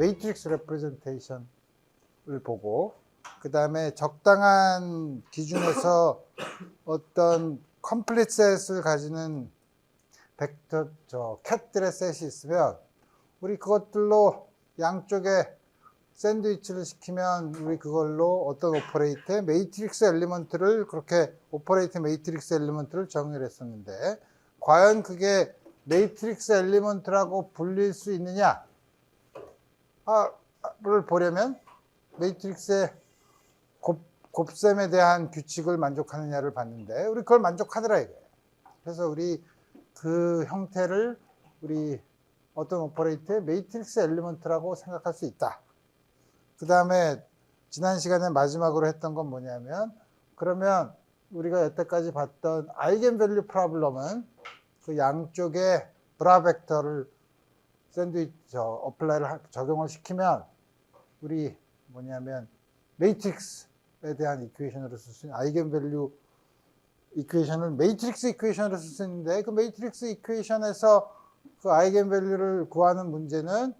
매트릭스 레프레젠테이션을 보고 그 다음에 적당한 기준에서 어떤 컴플리트 셋을 가지는 벡터 캣들의 셋이 있으면 우리 그것들로 양쪽에 샌드위치를 시키면 우리 그걸로 어떤 오퍼레이트의 매트릭스 엘리먼트를 그렇게 오퍼레이트 매트릭스 엘리먼트를 정의를 했었는데 과연 그게 매트릭스 엘리먼트라고 불릴 수 있느냐를 보려면 매트릭스의 곱셈에 대한 규칙을 만족하느냐를 봤는데 우리 그걸 만족하더라 이거예요. 그래서 우리 그 형태를 우리 어떤 오퍼레이트의 매트릭스 엘리먼트라고 생각할 수 있다. 그 다음에 지난 시간에 마지막으로 했던 건 뭐냐면 그러면 우리가 여태까지 봤던 아이겐밸류 프로블럼은 그 양쪽에 브라 벡터를 샌드위치 어플라이를 적용을 시키면 우리 뭐냐면 매트릭스에 대한 이퀘이션으로 쓸 수 있는 아이겐밸류 이퀘이션을 매트릭스 이퀘이션으로 쓸 수 있는데 그 매트릭스 이퀘이션에서 그 아이겐밸류를 구하는 문제는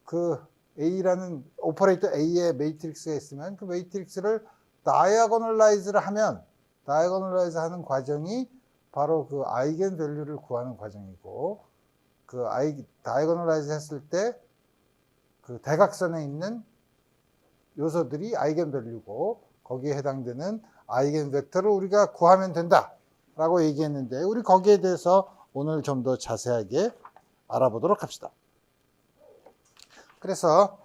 그 A라는 오퍼레이터 A의 매트릭스가 있으면 그 매트릭스를 다이아고널라이즈를 하면 다이아고널라이즈 하는 과정이 바로 그 아이겐밸류를 구하는 과정이고 그 다이아고널라이즈 했을 때 그 대각선에 있는 요소들이 아이겐밸류고 거기에 해당되는 아이겐벡터를 우리가 구하면 된다라고 얘기했는데 우리 거기에 대해서 오늘 좀 더 자세하게 알아보도록 합시다. 그래서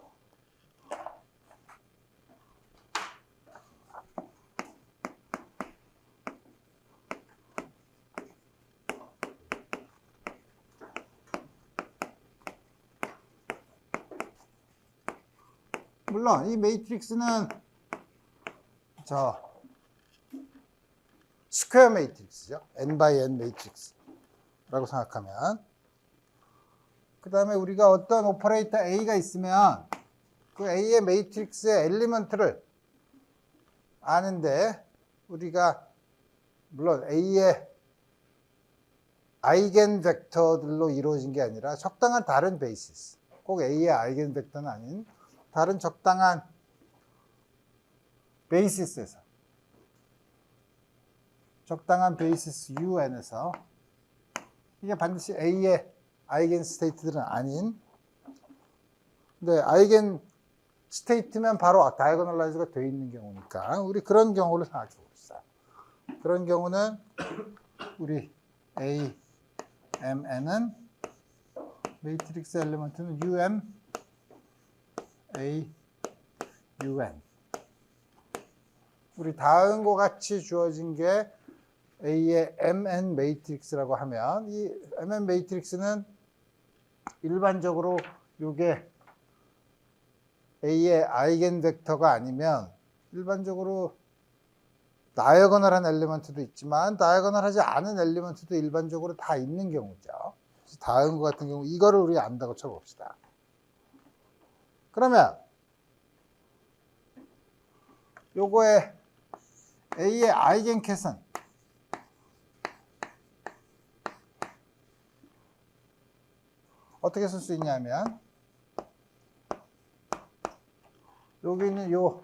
물론 이 매트릭스는 스퀘어 매트릭스죠. n by n 매트릭스라고 생각하면 그 다음에 우리가 어떤 오퍼레이터 A가 있으면 그 A의 매트릭스의 엘리먼트를 아는데 우리가 물론 A의 아이겐 벡터들로 이루어진 게 아니라 적당한 다른 베이시스 꼭 A의 아이겐 벡터는 아닌 다른 적당한 베이시스에서 적당한 베이시스 UN에서 이게 반드시 A의 아이겐 스테이트들은 아닌 근데 아이겐 스테이트면 바로 다이아고널라이즈가 되어 있는 경우니까 우리 그런 경우를 생각해 봅시다. 그런 경우는 우리 A, M, N은 매트릭스 엘리먼트는 UM, A, UN 우리 다음과 같이 주어진 게 A의 MN 매트릭스라고 하면 이 MN 매트릭스는 일반적으로 이게 A의 아이겐 벡터가 아니면 일반적으로 다이아고널한 엘리먼트도 있지만 다이아고널하지 않은 엘리먼트도 일반적으로 다 있는 경우죠. 다음과 같은 경우 이거를 우리 안다고 쳐봅시다. 그러면 요거의 A의 아이겐 캣은 어떻게 쓸 수 있냐면 여기 있는 요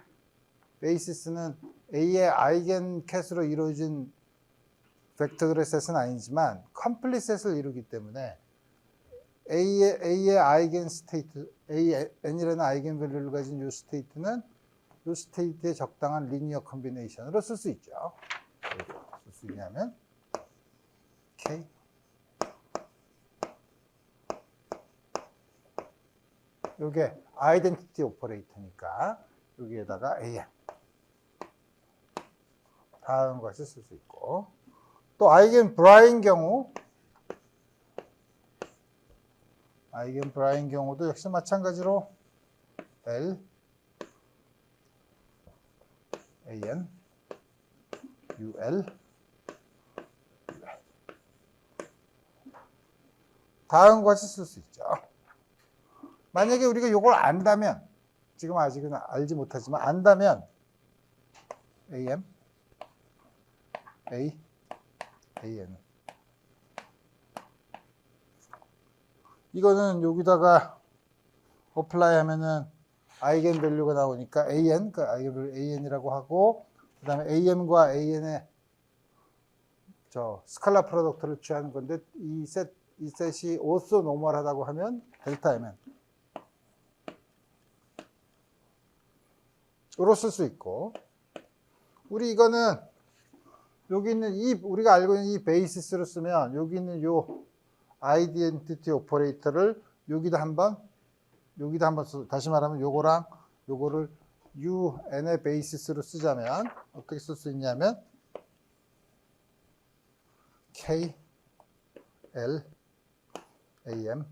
베이시스는 A의 아이겐 캣으로 이루어진 벡터들의 셋은 아니지만 컴플리트 셋을 이루기 때문에 A의 아이겐 스테이트, N이라는 아이겐 밸류를 가진 요 스테이트는 요 스테이트의 적당한 리니어 컨비네이션으로 쓸 수 있죠. 쓸 수 있냐면 K 요게 아이덴티티 오퍼레이터니까 여기에다가 AM 다음 것을 쓸 수 있고 또 아이겐 브라인 경우 아이겐 브라인 경우도 역시 마찬가지로 L AN UL 다음 것을 쓸 수 있죠. 만약에 우리가 이걸 안다면 지금 아직은 알지 못하지만 안다면 AM, A, AN 이거는 여기다가 어플라이 하면은 아이겐 밸류가 나오니까 AN, 그 아이겐 밸류 AN이라고 하고, 그 다음에 AM과 AN의 저 스칼라 프로덕트를 취하는 건데, 이 셋이 오소 노멀하다고 하면 델타 MN. 으로 쓸 수 있고, 우리 이거는 여기 있는 우리가 알고 있는 이 베이시스로 쓰면 여기 있는 요 아이덴티티 오퍼레이터를 여기다 한번 써. 다시 말하면 요거랑 요거를 UN의 베이시스로 쓰자면 어떻게 쓸 수 있냐면 K, L, AM,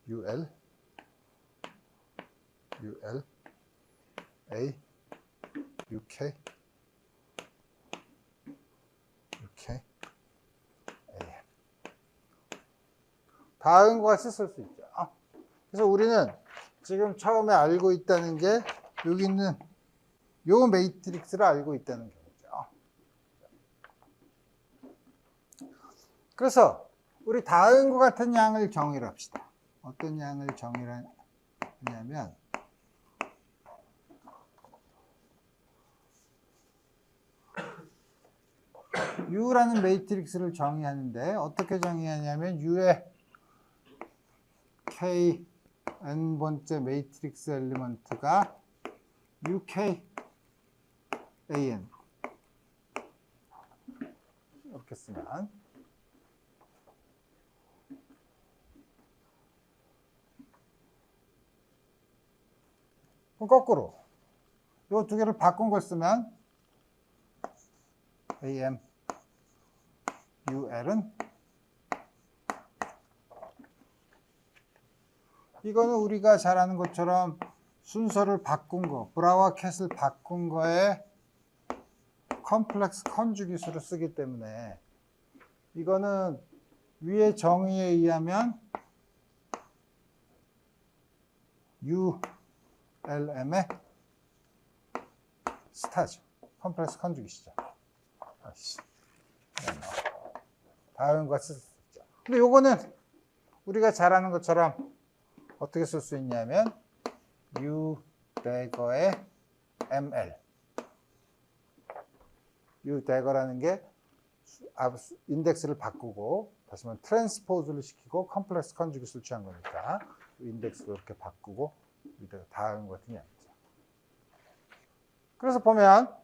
UL, UL, A, UK, UK, AM. 다음과 같이 쓸 수 있죠. 그래서 우리는 지금 처음에 알고 있다는 게 여기 있는 요 매트릭스를 알고 있다는 거죠. 그래서 우리 다음과 같은 양을 정의를 합시다. 어떤 양을 정의를 하냐면 U라는 매트릭스를 정의하는데 어떻게 정의하냐면 U의 K n번째 매트릭스 엘리먼트가 UK AN 이렇게 쓰면 거꾸로 이 두 개를 바꾼 걸 쓰면 AM UL은 이거는 우리가 잘 아는 것처럼 순서를 바꾼 거, 브라와 캣을 바꾼 거에 컴플렉스 컨주기수를 쓰기 때문에 이거는 위의 정의에 의하면 ULM의 스타죠. 컴플렉스 컨주기수죠. 다음과 쓸 수 있죠. 근데 요거는 우리가 잘 아는 것처럼 어떻게 쓸 수 있냐면 U 대거의 ML U 대거라는 게 인덱스를 바꾸고 다시 말하면 트랜스포즈를 시키고 컴플렉스 컨주기수를 취한 거니까 인덱스를 이렇게 바꾸고 다음 같은 양이죠. 그래서 보면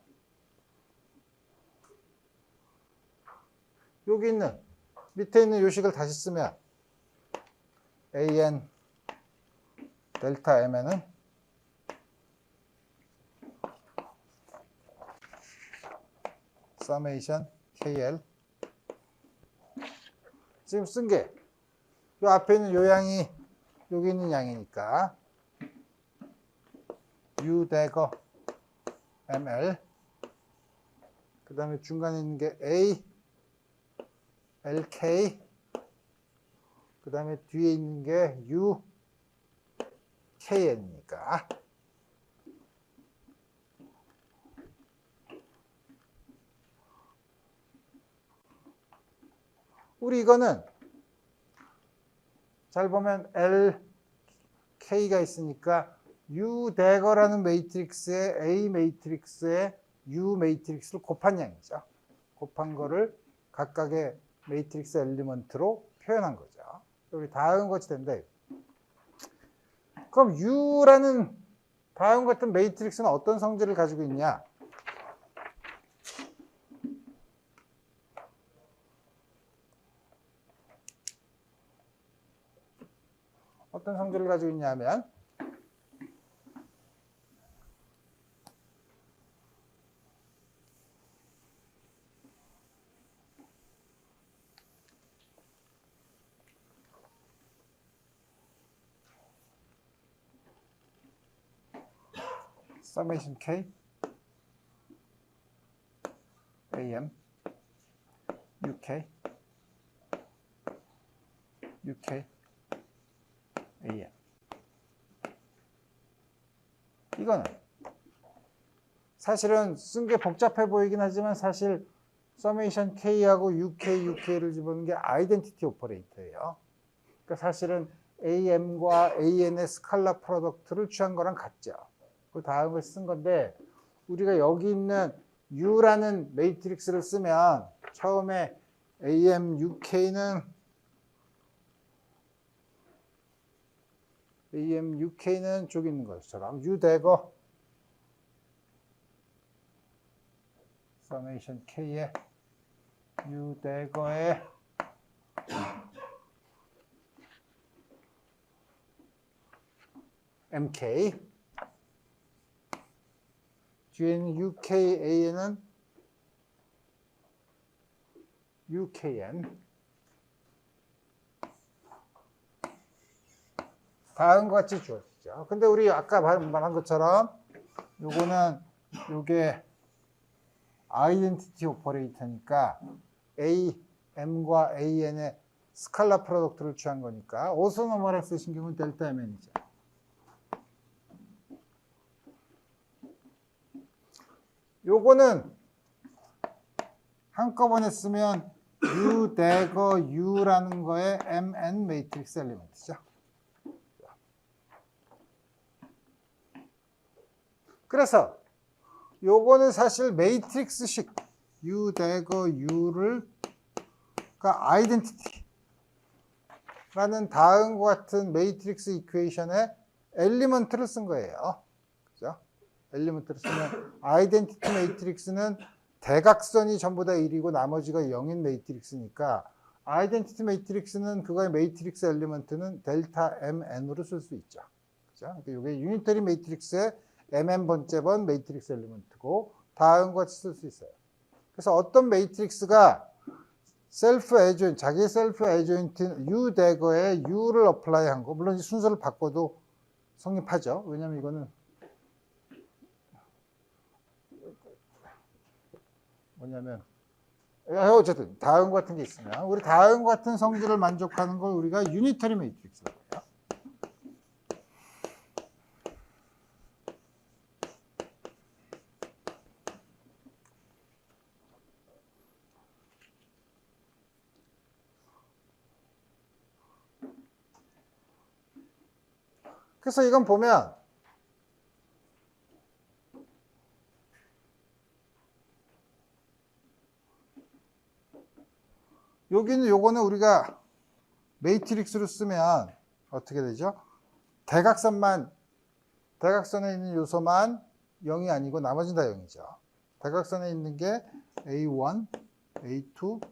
여기 있는 밑에 있는 요식을 다시 쓰면 AN 델타 Mn은 서메이션 KL 지금 쓴 게 요 앞에 있는 요 양이 여기 있는 양이니까 U 대거 ML 그 다음에 중간에 있는 게 A LK 그 다음에 뒤에 있는 게 U KN이니까 우리 이거는 잘 보면 LK가 있으니까 U 대거라는 매트릭스에 A 매트릭스에 U 매트릭스를 곱한 양이죠. 곱한 거를 각각의 매트릭스 엘리먼트로 표현한 거죠. 우리 다음 같이 된다. 그럼 U라는 다음 같은 매트릭스는 어떤 성질을 가지고 있냐? 어떤 성질을 가지고 있냐면 summation K AM UK UK AM 이거는 사실은 쓴 게 복잡해 보이긴 하지만 사실 서메이션 K하고 UK를 집어넣는 게 아이덴티티 오퍼레이터예요. 그러니까 사실은 AM과 AN의 스칼라 프로덕트를 취한 거랑 같죠. 그 다음을 쓴 건데 우리가 여기 있는 U라는 매트릭스를 쓰면 처음에 AM, UK는 저기 있는 것처럼 U 대거 서메이션 K에 U 대거에 MK 뒤에는 UKA는 UKN 다음과 같이 주어지죠. 근데 우리 아까 말한 것처럼 요게 아이덴티티 오퍼레이터니까 AM과 AN의 스칼라 프로덕트를 취한 거니까 오소노멀하게 신경은 델타 MN이죠. 요거는 한꺼번에 쓰면 U 대거 U라는 거에 MN 매트릭스 엘리먼트죠. 그래서 요거는 사실 매트릭스식 U 대거 U를 그러니까 아이덴티티라는 다음과 같은 매트릭스 이퀘이션에 엘리먼트를 쓴 거예요. 그죠? 엘리먼트를 쓰면 아이덴티티 매트릭스는 대각선이 전부 다 1이고 나머지가 0인 매트릭스니까 아이덴티티 매트릭스는 그거의 매트릭스 엘리먼트는 델타 MN으로 쓸 수 있죠. 그죠? 그러니까 이게 유니터리 매트릭스의 MN 번째 번 매트릭스 엘리먼트고 다음과 같이 쓸 수 있어요. 그래서 어떤 매트릭스가 셀프 애조인트, 자기 셀프 애조인트 U 대거에 U를 어플라이 한 거, 물론 이 순서를 바꿔도 성립하죠. 왜냐면 이거는 뭐냐면 어쨌든 다음 같은 게 있으면 우리 다음 같은 성질을 만족하는 걸 우리가 유니터리 매트릭스라고 해요. 그래서 이건 보면 요거는 우리가 매트릭스로 쓰면 어떻게 되죠? 대각선에 있는 요소만 0이 아니고 나머지는 다 0이죠. 대각선에 있는 게 A1, A2,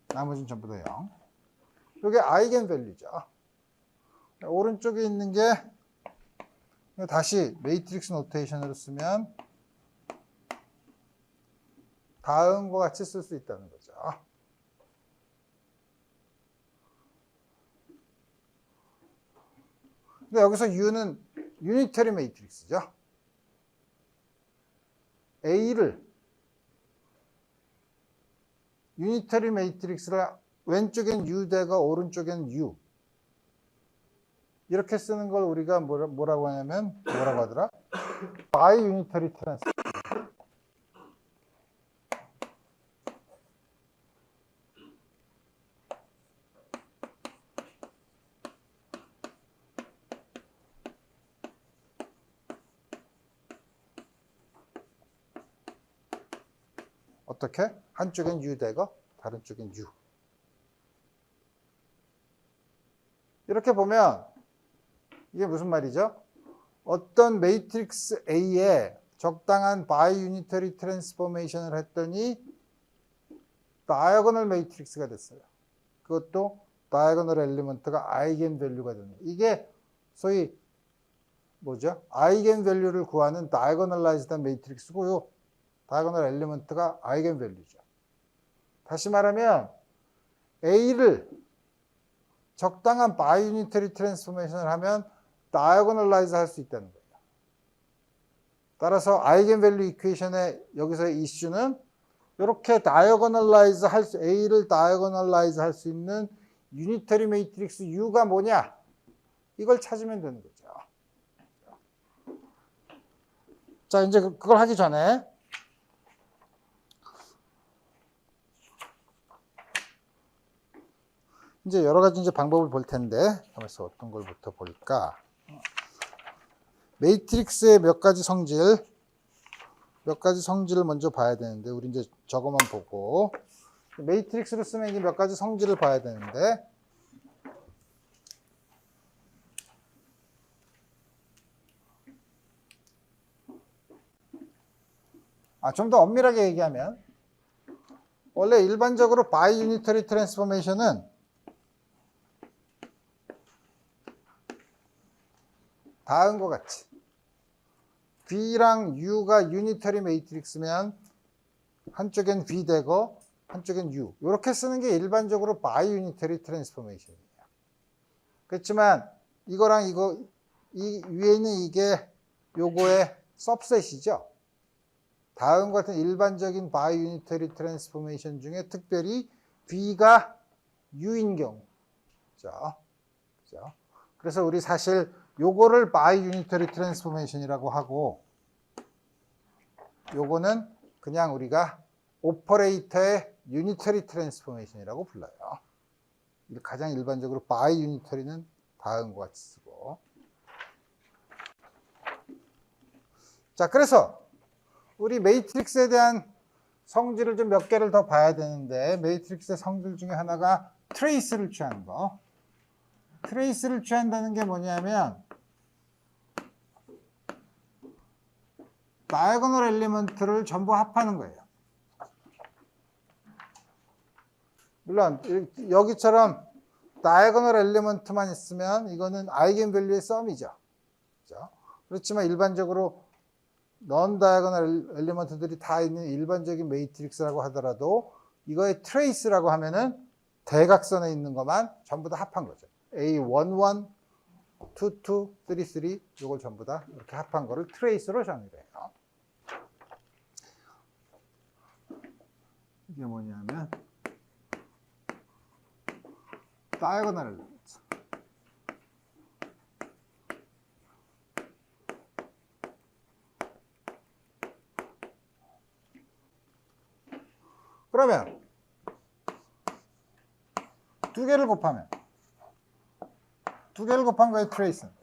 나머지는 전부 다 0. 이게 아이겐 밸류죠. 오른쪽에 있는 게 다시 매트릭스 노테이션으로 쓰면 다음과 같이 쓸 수 있다는 거죠. 근데 여기서 U는 유니터리 매트릭스죠. A를 유니터리 매트릭스를 왼쪽엔 U 대가 오른쪽엔 U 이렇게 쓰는 걸 우리가 뭐라고 하냐면 뭐라고 하더라? 바이 유니터리 트랜스. 어떻게? 한쪽엔 U 대거 다른 쪽엔 U. 이렇게 보면 이게 무슨 말이죠? 어떤 매트릭스 A에 적당한 바이 유니터리 트랜스포메이션을 했더니 다이아고널 매트릭스가 됐어요. 그것도 다이아고널 엘리먼트가 아이겐 밸류가 되는 거예요. 이게 소위 뭐죠? 아이겐 밸류를 구하는 다이아고널라이즈드 매트릭스고요. 다이아고널 엘리먼트가 아이겐 밸류죠. 다시 말하면 A를 적당한 바이 유니터리 트랜스포메이션을 하면 다이아고널라이즈 할 수 있다는 거예요. 따라서 아이겐 밸류 이퀘이션의 여기서의 이슈는 이렇게 다이아고널라이즈 A를 다이아고널라이즈 할 수 있는 유니터리 매트릭스 U가 뭐냐? 이걸 찾으면 되는 거죠. 자, 이제 그걸 하기 전에 이제 여러 가지 이제 방법을 볼 텐데, 그래서 어떤 걸부터 볼까? 매트릭스의 몇 가지 성질을 먼저 봐야 되는데, 우리 이제 저거만 보고, 매트릭스로 쓰면 이게 몇 가지 성질을 봐야 되는데, 좀 더 엄밀하게 얘기하면, 원래 일반적으로 바이 유니터리 트랜스포메이션은 다음과 같이 V랑 U가 유니터리 매트릭스면 한쪽엔 V 되고 한쪽엔 U, 이렇게 쓰는 게 일반적으로 바이 유니터리 트랜스포메이션이에요. 그렇지만 이거랑 이거, 이 위에 있는 이게 요거의 서브셋이죠. 다음과 같은 일반적인 바이 유니터리 트랜스포메이션 중에 특별히 V가 U인 경우죠. 그죠? 그래서 우리 사실 요거를 바이 유니터리 트랜스포메이션이라고 하고, 요거는 그냥 우리가 오퍼레이터의 유니터리 트랜스포메이션이라고 불러요. 가장 일반적으로 바이 유니터리는 다음과 같이 쓰고. 자, 그래서 우리 매트릭스에 대한 성질을 좀 몇 개를 더 봐야 되는데, 매트릭스의 성질 중에 하나가 트레이스를 취하는 거. 트레이스를 취한다는 게 뭐냐면, 다이아고널 엘리먼트를 전부 합하는 거예요. 물론 여기처럼 다이아고널 엘리먼트만 있으면 이거는 아이겐밸류의 썸이죠. 그렇죠? 그렇지만 일반적으로 넌 다이아고널 엘리먼트들이 다 있는 일반적인 매트릭스라고 하더라도 이거의 트레이스라고 하면은 대각선에 있는 것만 전부 다 합한 거죠. A11, 22, 33 이걸 전부 다 이렇게 합한 거를 트레이스로 정의해요. 이게 뭐냐면 다이아고널 엘리먼트. 그러면 두 개를 곱한 거의 트레이스는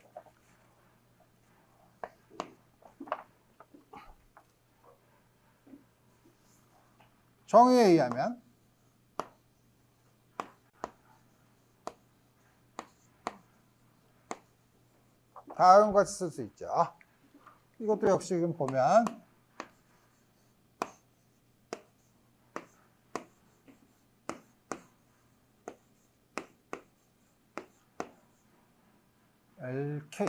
정의에 의하면 다음과 같이 쓸 수 있죠. 이것도 역시 지금 보면 LK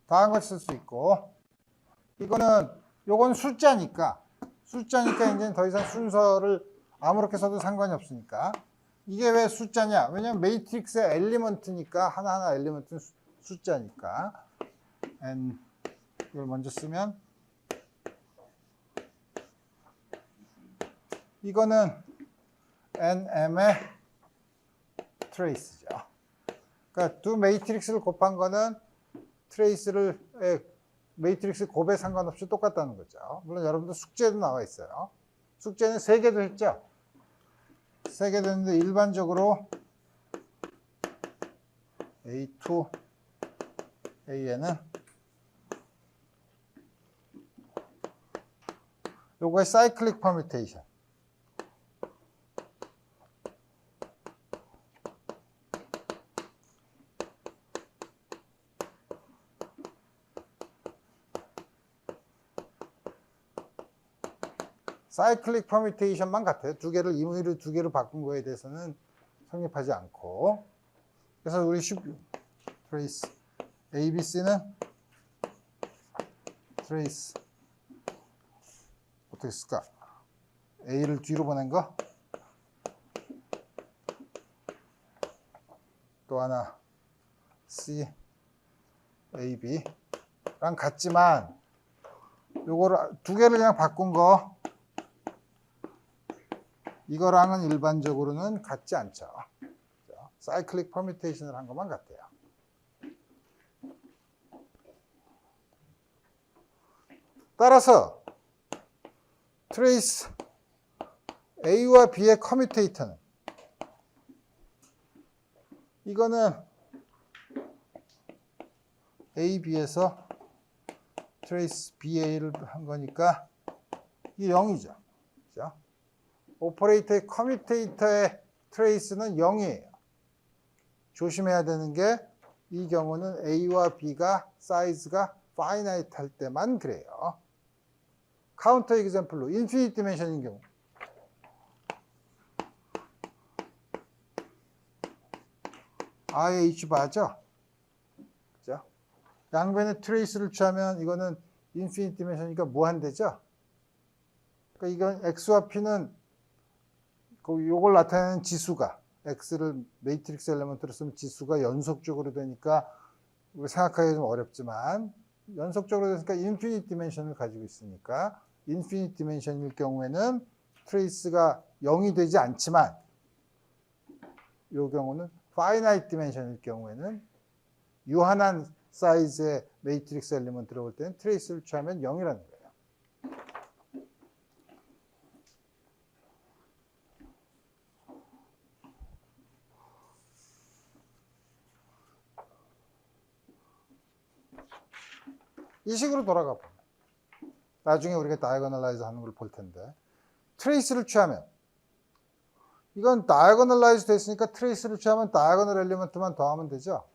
다음과 같이 쓸 수 있고, 요건 숫자니까 이제 더 이상 순서를 아무렇게 써도 상관이 없으니까. 이게 왜 숫자냐? 왜냐면 매트릭스의 엘리먼트니까, 하나하나 엘리먼트는 숫자니까. N 이걸 먼저 쓰면 이거는 NM의 트레이스죠. 그러니까 두 매트릭스를 곱한 거는 매트릭스 곱에 상관없이 똑같다는 거죠. 물론 여러분들 숙제도 나와 있어요. 숙제는 3개도 했죠. 3개도 했는데 일반적으로 A2, AN은 요거의 사이클릭 퍼뮤테이션. 사이클릭 퍼뮤테이션만 같아요. 임의로 두 개를 바꾼 거에 대해서는 성립하지 않고. 그래서 우리 트레이스 ABC는 트레이스 어떻게 쓸까? A를 뒤로 보낸 거, 또 하나 C, AB랑 같지만 요거를 두 개를 그냥 바꾼 거, 이거랑은 일반적으로는 같지 않죠. 사이클릭 퍼뮤테이션을 한 것만 같아요. 따라서 트레이스 A와 B의 커뮤테이터는 이거는 A, B에서 트레이스 BA를 한 거니까 이게 0이죠. 그죠? 오퍼레이터의 커뮤테이터의 트레이스는 0이에요. 조심해야 되는 게 이 경우는 A와 B가 사이즈가 파이나이트 할 때만 그래요. 카운터 에그젬플로 인피니트 디멘션인 경우 IH 바죠. 그죠? 양변에 트레이스를 취하면 이거는 인피니트 디멘션이니까 무한대죠. 그러니까 이건 X와 P는 요걸 나타내는 지수가 X를 매트릭스 엘리먼트로 쓰면 지수가 연속적으로 되니까 생각하기 좀 어렵지만 연속적으로 되니까 인피니트 디멘션을 가지고 있으니까 인피니트 디멘션일 경우에는 트레이스가 0이 되지 않지만 이 경우는 파이나이트 디멘션일 경우에는 유한한 사이즈의 매트릭스 엘리먼트로 볼 때는 트레이스를 취하면 0이라는 거예요. 이 식으로 돌아가 보면 나중에 우리가 다이아고널라이즈 하는 걸 볼 텐데 트레이스를 취하면 이건 다이아고널라이즈 됐으니까 트레이스를 취하면 다이아고널 엘리먼트만 더하면 되죠.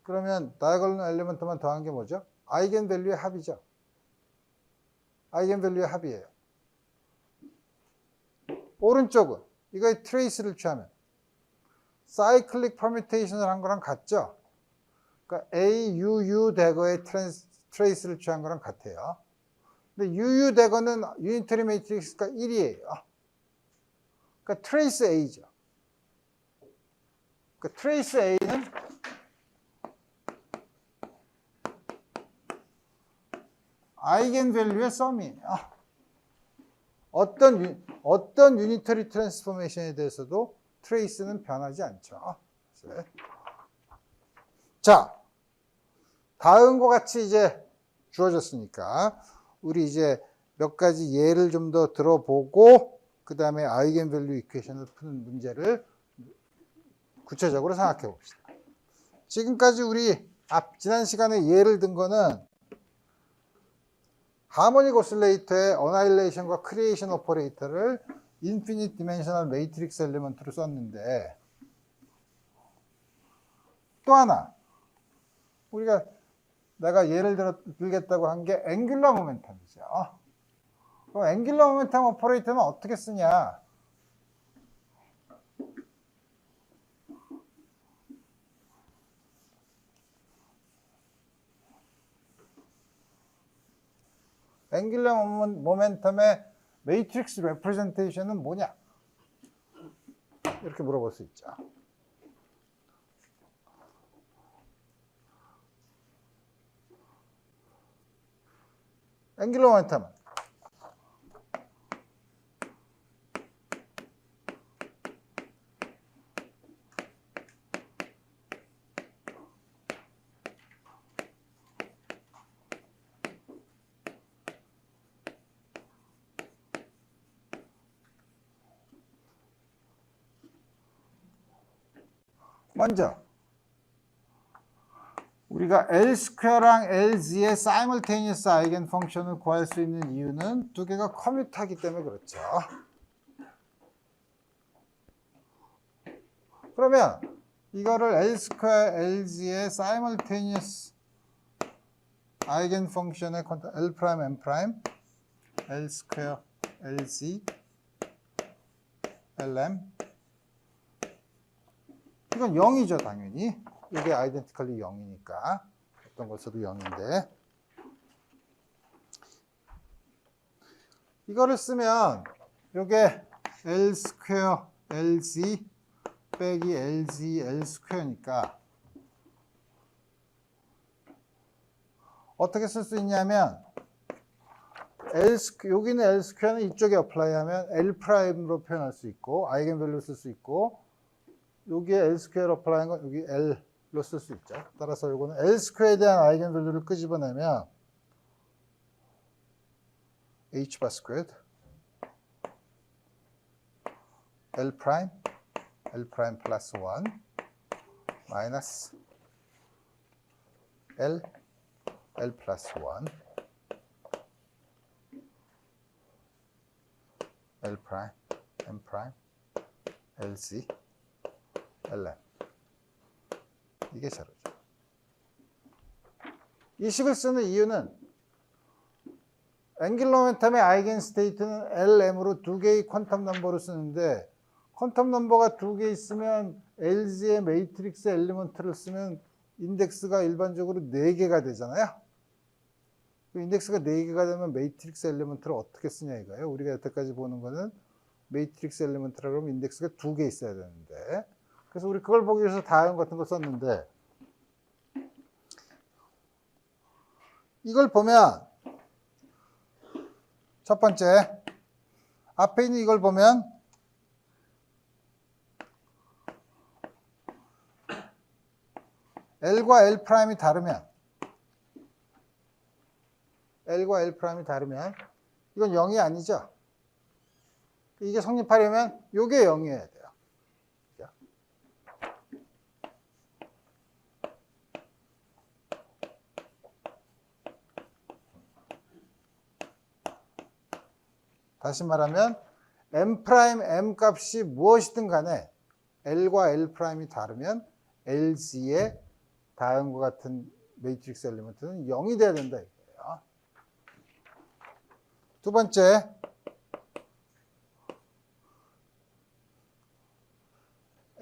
그러면 다이아고널 엘리먼트만 더한 게 뭐죠? 아이겐 밸류의 합이죠. 아이겐 밸류의 합이에요. 오른쪽은 이거의 트레이스를 취하면 사이클릭 퍼뮤테이션을 한 거랑 같죠. 그러니까 AUU 대거의 트레이스를 취한 거랑 같아요. 근데 UU 대거는 유니터리 매트릭스가 1이에요. 그러니까 트레이스 A죠. 그러니까 트레이스 A는 아이겐 밸류의 썸이에요. 어떤 유니터리 트랜스포메이션에 대해서도 트레이스는 변하지 않죠. 자, 다음과 같이 이제 주어졌으니까 우리 이제 몇 가지 예를 좀 더 들어보고 그 다음에 아이겐 밸류 이퀘이션을 푸는 문제를 구체적으로 생각해 봅시다. 지금까지 우리 지난 시간에 예를 든 거는 하모닉 오실레이터의 어나일레이션과 크리에이션 오퍼레이터를 인피니트 디멘셔널 매트릭스 엘리먼트로 썼는데 또 하나 내가 예를 들겠다고 한 게 앵귤러 모멘텀이죠. 그럼 앵귤러 모멘텀 오퍼레이터는 어떻게 쓰냐? 앵귤러 모멘텀의 매트릭스 레프레젠테이션은 뭐냐? 이렇게 물어볼 수 있죠. 앵귤러 모멘텀은 먼저 우리가 L2랑 LZ의 사이멀테니어스 아이겐 펑션을 구할 수 있는 이유는 두 개가 커뮤트하기 때문에 그렇죠. 그러면 이거를 L2, LZ의 사이멀테니어스 아이겐 펑션의 L', M', L2, LZ, LM 이건 0이죠, 당연히. 이게 아이덴티컬리 0이니까. 어떤 걸 써도 0인데. 이거를 쓰면 이게 L2, LZ 빼기 LZ, L2니까 어떻게 쓸 수 있냐면 여기는 L2는 이쪽에 어플라이하면 L'로 표현할 수 있고 아이겐 밸류 쓸 수 있고 여기에 L2 어플라이한 건 여기 L로 쓸 수 있죠. 따라서 이거는 L2에 대한 아이겐 밸류를 끄집어내면 H 바 스퀘어드 L 프라임 플러스 1 마이너스 L 플러스 1 L 프라임 M 프라임 LC LM 이게 제로죠. 이 식을 쓰는 이유는 앵귤러 모멘텀의 아이겐 스테이트는 LM으로 두 개의 퀀텀 넘버를 쓰는데 퀀텀 넘버가 두 개 있으면 LG의 매트릭스 엘리먼트를 쓰면 인덱스가 일반적으로 4개가 되잖아요. 인덱스가 4개가 되면 매트릭스 엘리먼트를 어떻게 쓰냐 이거예요. 우리가 여태까지 보는 거는 매트릭스 엘리먼트라고 하면 인덱스가 2개 있어야 되는데 그래서 우리 그걸 보기 위해서 다음 같은 거 썼는데 이걸 보면 첫 번째 앞에 있는 이걸 보면 L과 L 프라임이 다르면 이건 0이 아니죠. 이게 성립하려면 이게 0이어야 돼요. 다시 말하면 M 프라임 M 값이 무엇이든 간에 L과 L 프라임이 다르면 LG의 다음과 같은 매트릭스 엘리먼트는 0이 돼야 된다 이거예요. 두 번째,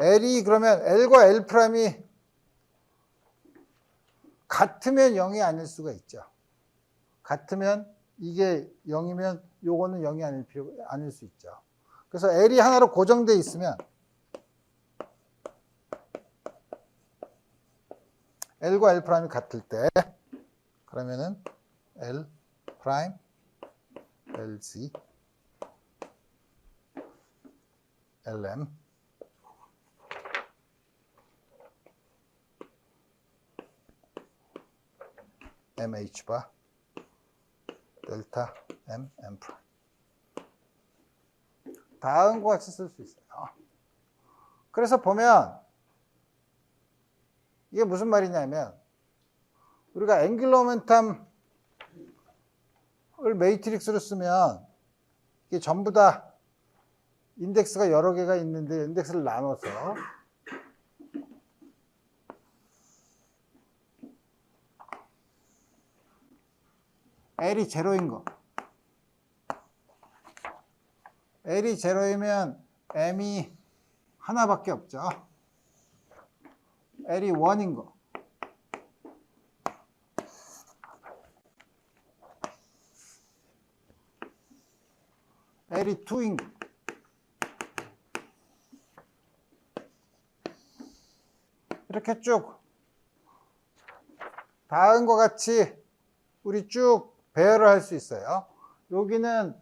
L이 그러면 L과 L 프라임이 같으면 0이 아닐 수가 있죠. 같으면 이게 0이면 요거는 0이 아닐 수 있죠. 그래서 L이 하나로 고정되어 있으면 L과 L 프라임이 같을 때 그러면은 L 프라임 LG LM MH 바 델타 M M 프라임 다음과 같이 쓸 수 있어요. 그래서 보면 이게 무슨 말이냐면 우리가 앵귤러 모멘텀을 매트릭스로 쓰면 이게 전부 다 인덱스가 여러 개가 있는데 인덱스를 나눠서 L이 제로인 거 L이 제로이면 M이 하나밖에 없죠. L이 1인 거 L이 2인 거 이렇게 쭉 다음과 같이 우리 쭉 배열을 할 수 있어요. 여기는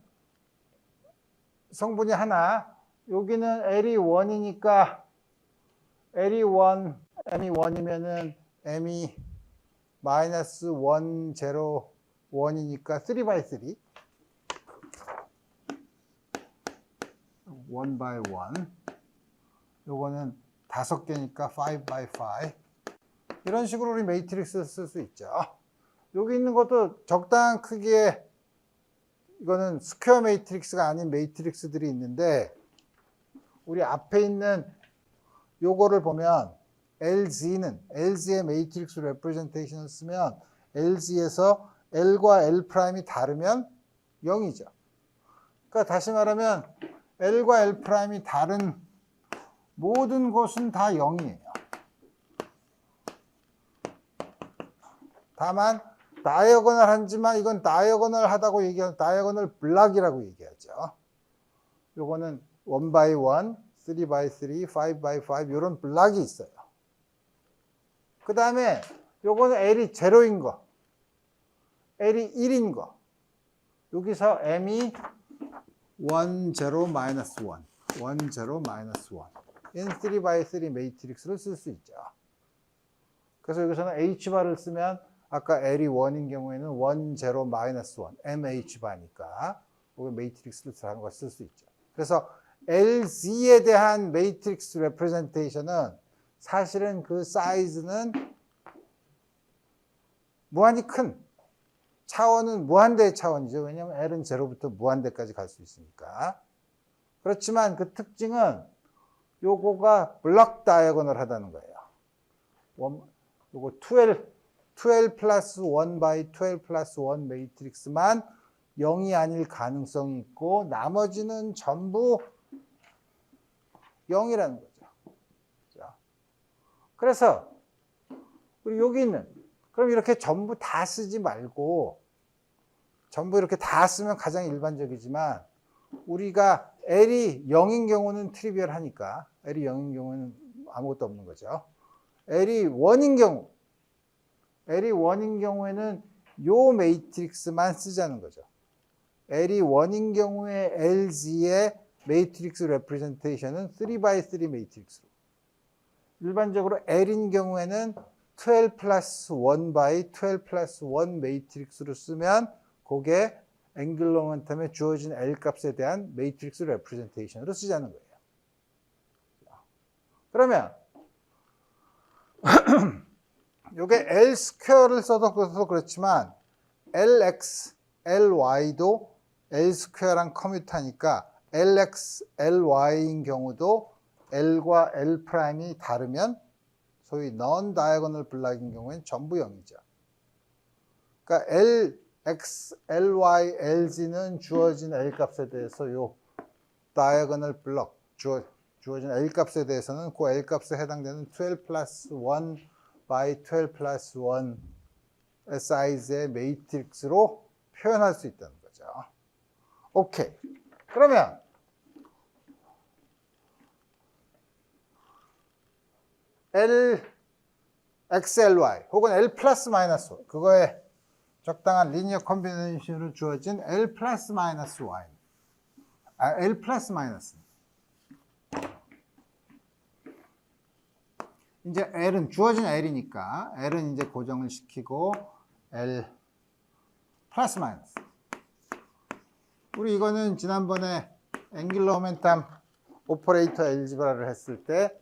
성분이 하나, 여기는 L이 1이니까 L이 1, M이 1이면은 M이 마이너스 1, 0, 1이니까 3 by 3 1 by 1 요거는 5개니까 5 by 5 이런 식으로 우리 매트릭스 쓸 수 있죠. 여기 있는 것도 적당한 크기의 이거는 스퀘어 매트릭스가 아닌 매트릭스들이 있는데 우리 앞에 있는 요거를 보면 LG는 LG의 매트릭스 레프레젠테이션을 쓰면 LG에서 L과 L 프라임이 다르면 0이죠. 그러니까 다시 말하면 L과 L 프라임이 다른 모든 것은 다 0이에요. 다만 다이어고널 하지만 이건 다이어고널 하다고 얘기하는 다이어고널 블락이라고 얘기하죠. 요거는 1 by 1, 3 by 3, 5 by 5 이런 블락이 있어요. 그 다음에 요거는 L이 제로인 거, L이 1인 거. 여기서 M이 1, 0, 마이너스 1, 1, 0, 마이너스 1. in 3 by 3 매트릭스를 쓸 수 있죠. 그래서 여기서는 H바를 쓰면 아까 L이 1인 경우에는 1, 0, 마이너스 1, MH바니까 여기 매트릭스를 쓸 수 있죠. 그래서 LZ에 대한 매트릭스 레프레젠테이션은 사실은 그 사이즈는 무한히 큰 차원은 무한대의 차원이죠. 왜냐하면 L은 0부터 무한대까지 갈 수 있으니까. 그렇지만 그 특징은 요거가 블럭 다이아고널 하다는 거예요. 요거 12 플러스 1 by 12 플러스 1 매트릭스만 0이 아닐 가능성이 있고 나머지는 전부 0이라는 거죠. 그래서 우리 여기 있는 그럼 이렇게 전부 다 쓰지 말고 전부 이렇게 다 쓰면 가장 일반적이지만 우리가 L이 0인 경우는 트리비얼 하니까 L이 0인 경우는 아무것도 없는 거죠. L이 1인 경우에는 요 매트릭스만 쓰자는 거죠. L이 1인 경우에 LZ의 매트릭스 레프레젠테이션은 3x3 매트릭스로. 일반적으로 L인 경우에는 12 플러스 1 by 12 플러스 1 매트릭스로 쓰면 그게 앵귤러 모멘텀에 주어진 L 값에 대한 매트릭스 레프레젠테이션으로 쓰자는 거예요. 그러면 요게 L 스퀘어를 써도 그렇지만 LX, LY도 L 스퀘어랑 커뮤트하니까 LX, LY인 경우도 L과 L 프라임이 다르면 소위 non diagonal block인 경우에는 전부 0이죠. 그러니까 LX, LY, LZ는 주어진 L 값에 대해서 요 diagonal block 주어진 L 값에 대해서는 그 L 값에 해당되는 12 플러스 1 by 12 플러스 1 사이즈의 매트릭스로 표현할 수 있다는 거죠. 오케이. 그러면 LXLY 혹은 L 플러스 마이너스 그거에 적당한 리니어 컨비네이션으로 주어진 L 플러스 마이너스 Y L 플러스 마이너스 이제 L은 주어진 L이니까 L은 이제 고정을 시키고 L 플러스 마이너스 우리 이거는 지난번에 앵귤러 모멘텀 오퍼레이터 엘지브라를 했을 때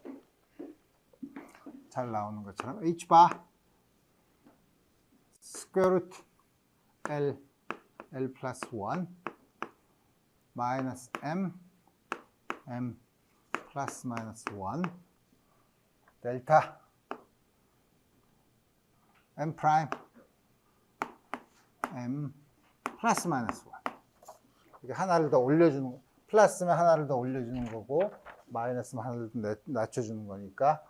잘 나오는 것처럼 H바 스퀘어 루트 L 플러스 1 마이너스 M 플러스 마이너스 1 델타 M 프라임 M 플러스 마이너스 1 이게 하나를 더 올려주는 거 플러스면 하나를 더 올려주는 거고 마이너스면 하나를 더 낮춰주는 거니까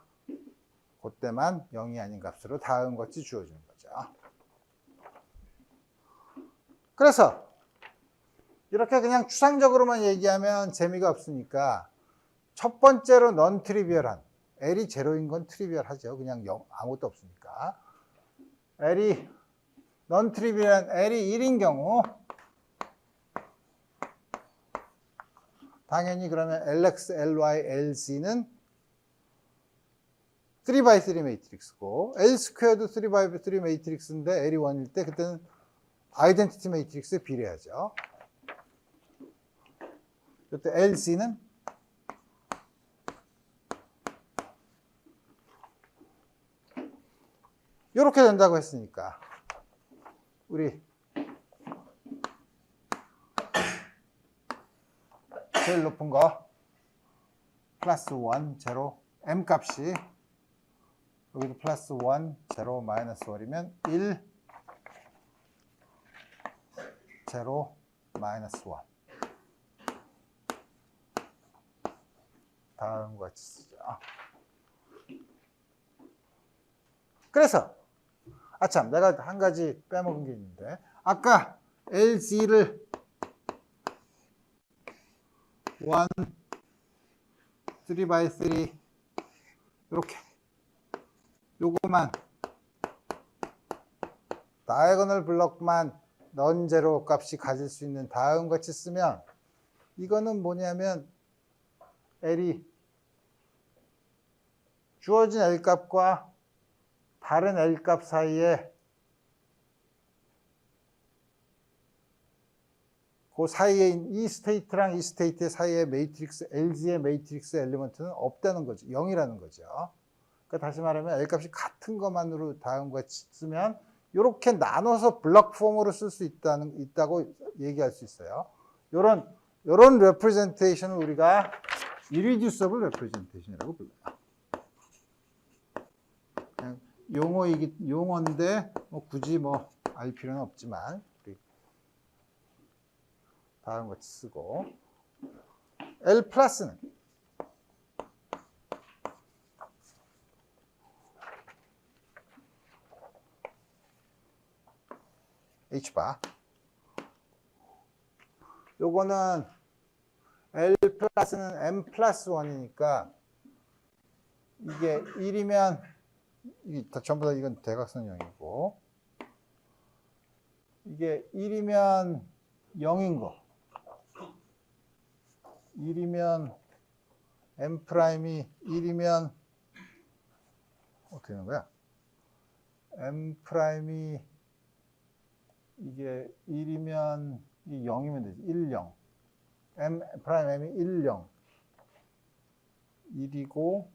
그때만 0이 아닌 값으로 다음 것이 주어지는 거죠. 그래서 이렇게 그냥 추상적으로만 얘기하면 재미가 없으니까 첫 번째로 넌 트리비얼한 L이 제로인 건 트리비얼하죠. 그냥 아무것도 없으니까. L이 넌 트리비얼한 L이 1인 경우 당연히 그러면 LX, LY, LZ는 3x3 매트릭스고 L 스퀘어도 3x3 매트릭스인데 L이 1일 때 그때는 아이덴티티 매트릭스에 비례하죠. 이때 LC는 이렇게 된다고 했으니까 우리 제일 높은 거 플러스 1, 제로 M 값이 여기도 플러스 1, 제로, 마이너스 1이면 1, 제로, 마이너스 1 다음 같이 쓰죠. 그래서 참 내가 한 가지 빼먹은 게 있는데 아까 LZ를 1, 3x3 이렇게 요거만 다이아고널 블럭만 넌제로 값이 가질 수 있는 다음 같이 쓰면 이거는 뭐냐면 L이 주어진 L 값과 다른 L 값 사이에 그 사이에 이 스테이트랑 이 스테이트 사이에 매트릭스 LG의 매트릭스 엘리먼트는 없다는 거죠. 0이라는 거죠. 그러니까 다시 말하면 L 값이 같은 것만으로 다음과 같이 쓰면 이렇게 나눠서 블록 폼으로 쓸 수 있다고 얘기할 수 있어요. 요런 레프레젠테이션을 우리가 irreducible representation이라고 불러요. 그냥 용어인데 뭐 굳이 뭐 알 필요는 없지만 다음 같이 쓰고 L 플러스는 H바 요거는 L 플러스는 M 플러스 1이니까 이게 1이면 이게 전부 다 이건 대각선형이고 이게 1이면 0인 거 1이면 M 프라임이 1이면 어떻게 되는 거야? M 프라임이 이게 1이면 이 0이면 되지. 1, 0. M 프라임 M이 1, 0. 1이고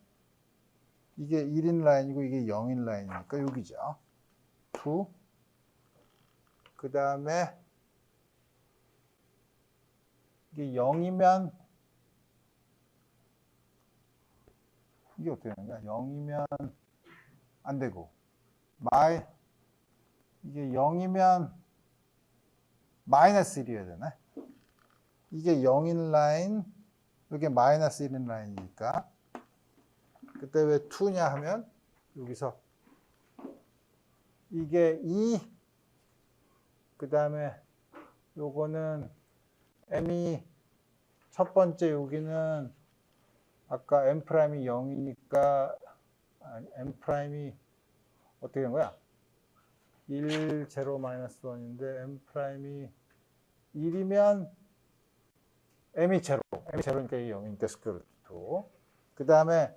이게 1인 라인이고 이게 0인 라인이니까 여기죠. 2. 그 다음에 이게 0이면 이게 어떻게 되는 거야? 0이면 안 되고 이게 0이면 마이너스 1이어야 되나? 이게 0인 라인, 이게 마이너스 1인 라인이니까 그때 왜 2냐 하면 여기서 이게 2, 그 다음에 요거는 M이 첫 번째 여기는 아까 M 프라임이 0이니까 M 프라임이 어떻게 된 거야? 1, 0, 마이너스 1인데 M 프라임이 1이면 M이 0, M이 0니까 이게 0이니까 스퀘어루트 2. 그 다음에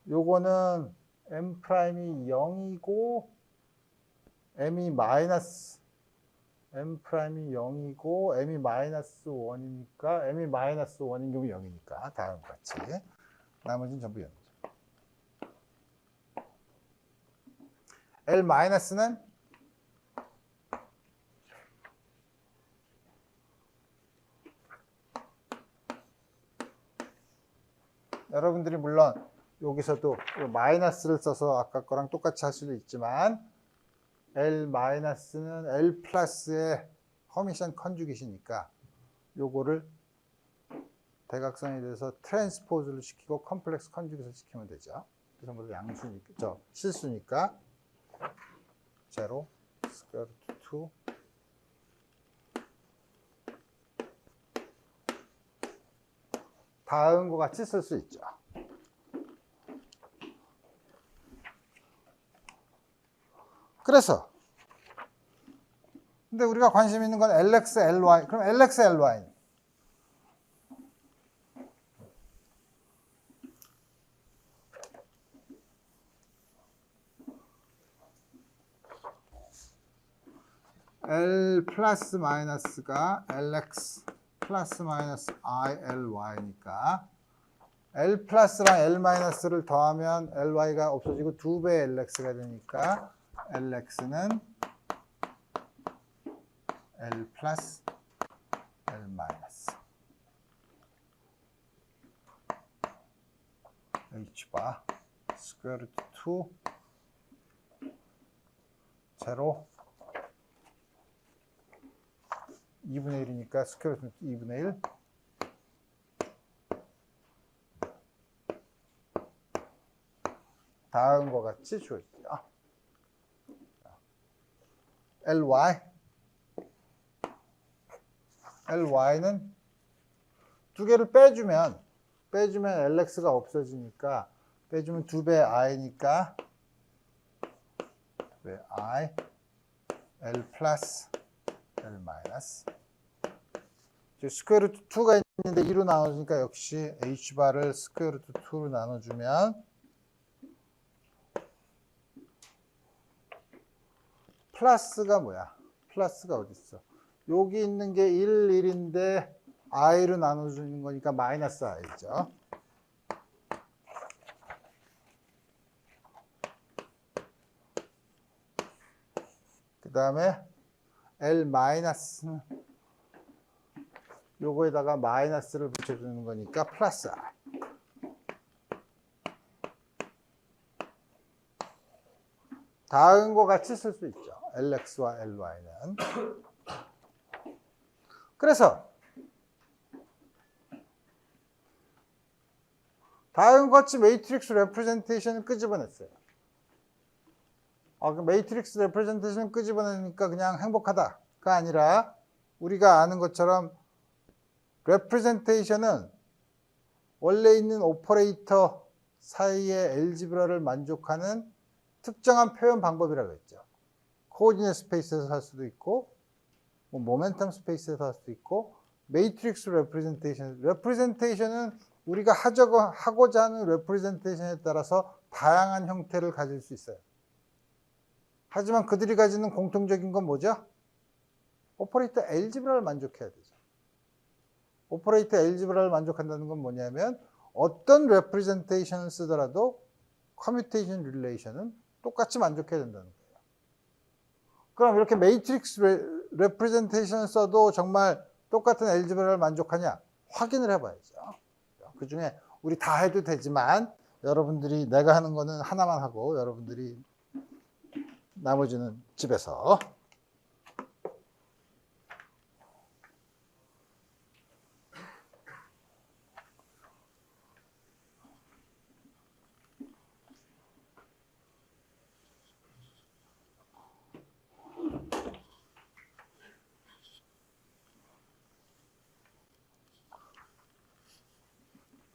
요거는 M 프라임이 0이고 M이 마이너스 M 프라임이 0이고 M이 마이너스 1이니까 M이 마이너스 1인 경우 0이니까 다음과 같이 나머지는 전부 0이죠. L 마이너스는 여러분들이 물론 여기서도 마이너스를 써서 아까 거랑 똑같이 할 수도 있지만 L 마이너스는 L 플러스의 허미션 컨주깃이니까 요거를 대각선이 돼서 트랜스포즈를 시키고 컴플렉스 컨주깃을 시키면 되죠. 그래서 모두 양수니까 실수니까 0 스퀘어루트 2 다음과 같이 쓸 수 있죠. 그래서 근데 우리가 관심 있는 건 LX, LY. 그럼 LX, LY L 플러스 마이너스가 LX 플러스 마이너스 ILY니까 L 플러스랑 L 마이너스를 더하면 LY가 없어지고 2배 LX가 되니까 LX는 L 플러스 L 마이너스 H바 스퀘어루트 2 0 2분의 1이니까 스퀘어루트 2분의 1 다음과 같이 주어지죠. LY는 두 개를 빼주면 LX가 없어지니까 빼주면 2배 I니까 I L 플러스 L 마이너스 스퀘어루트 2가 있는데 2로 나눠주니까 역시 H바를 스퀘어루트 2로 나눠주면 플러스가 뭐야? 플러스가 어디 있어? 여기 있는 게 1, 1인데 i로 나눠주는 거니까 마이너스 i죠. 그 다음에 L 마이너스 요거에다가 마이너스를 붙여주는 거니까 플러스 I. 다음과 같이 쓸 수 있죠. LX와 LY는. 그래서 다음과 같이 매트릭스 레프레젠테이션을 끄집어냈어요. 그 매트릭스 레프레젠테이션 끄집어내니까 그냥 행복하다가 아니라 우리가 아는 것처럼 레프레젠테이션은 원래 있는 오퍼레이터 사이의 엘지브라를 만족하는 특정한 표현 방법이라고 했죠. 코오디네이트 스페이스에서 할 수도 있고 뭐 모멘텀 스페이스에서 할 수도 있고 매트릭스 레프레젠테이션은 우리가 하고자 하는 레프레젠테이션에 따라서 다양한 형태를 가질 수 있어요. 하지만 그들이 가지는 공통적인 건 뭐죠? 오퍼레이터 엘지브라를 만족해야 되죠. 오퍼레이터 엘지브라를 만족한다는 건 뭐냐면 어떤 레프레젠테이션을 쓰더라도 커뮤테이션 릴레이션은 똑같이 만족해야 된다는 거예요. 그럼 이렇게 매트릭스 레프레젠테이션을 써도 정말 똑같은 엘지브라를 만족하냐? 확인을 해봐야죠. 그 중에 우리 다 해도 되지만 여러분들이 내가 하는 거는 하나만 하고 여러분들이 나머지는 집에서.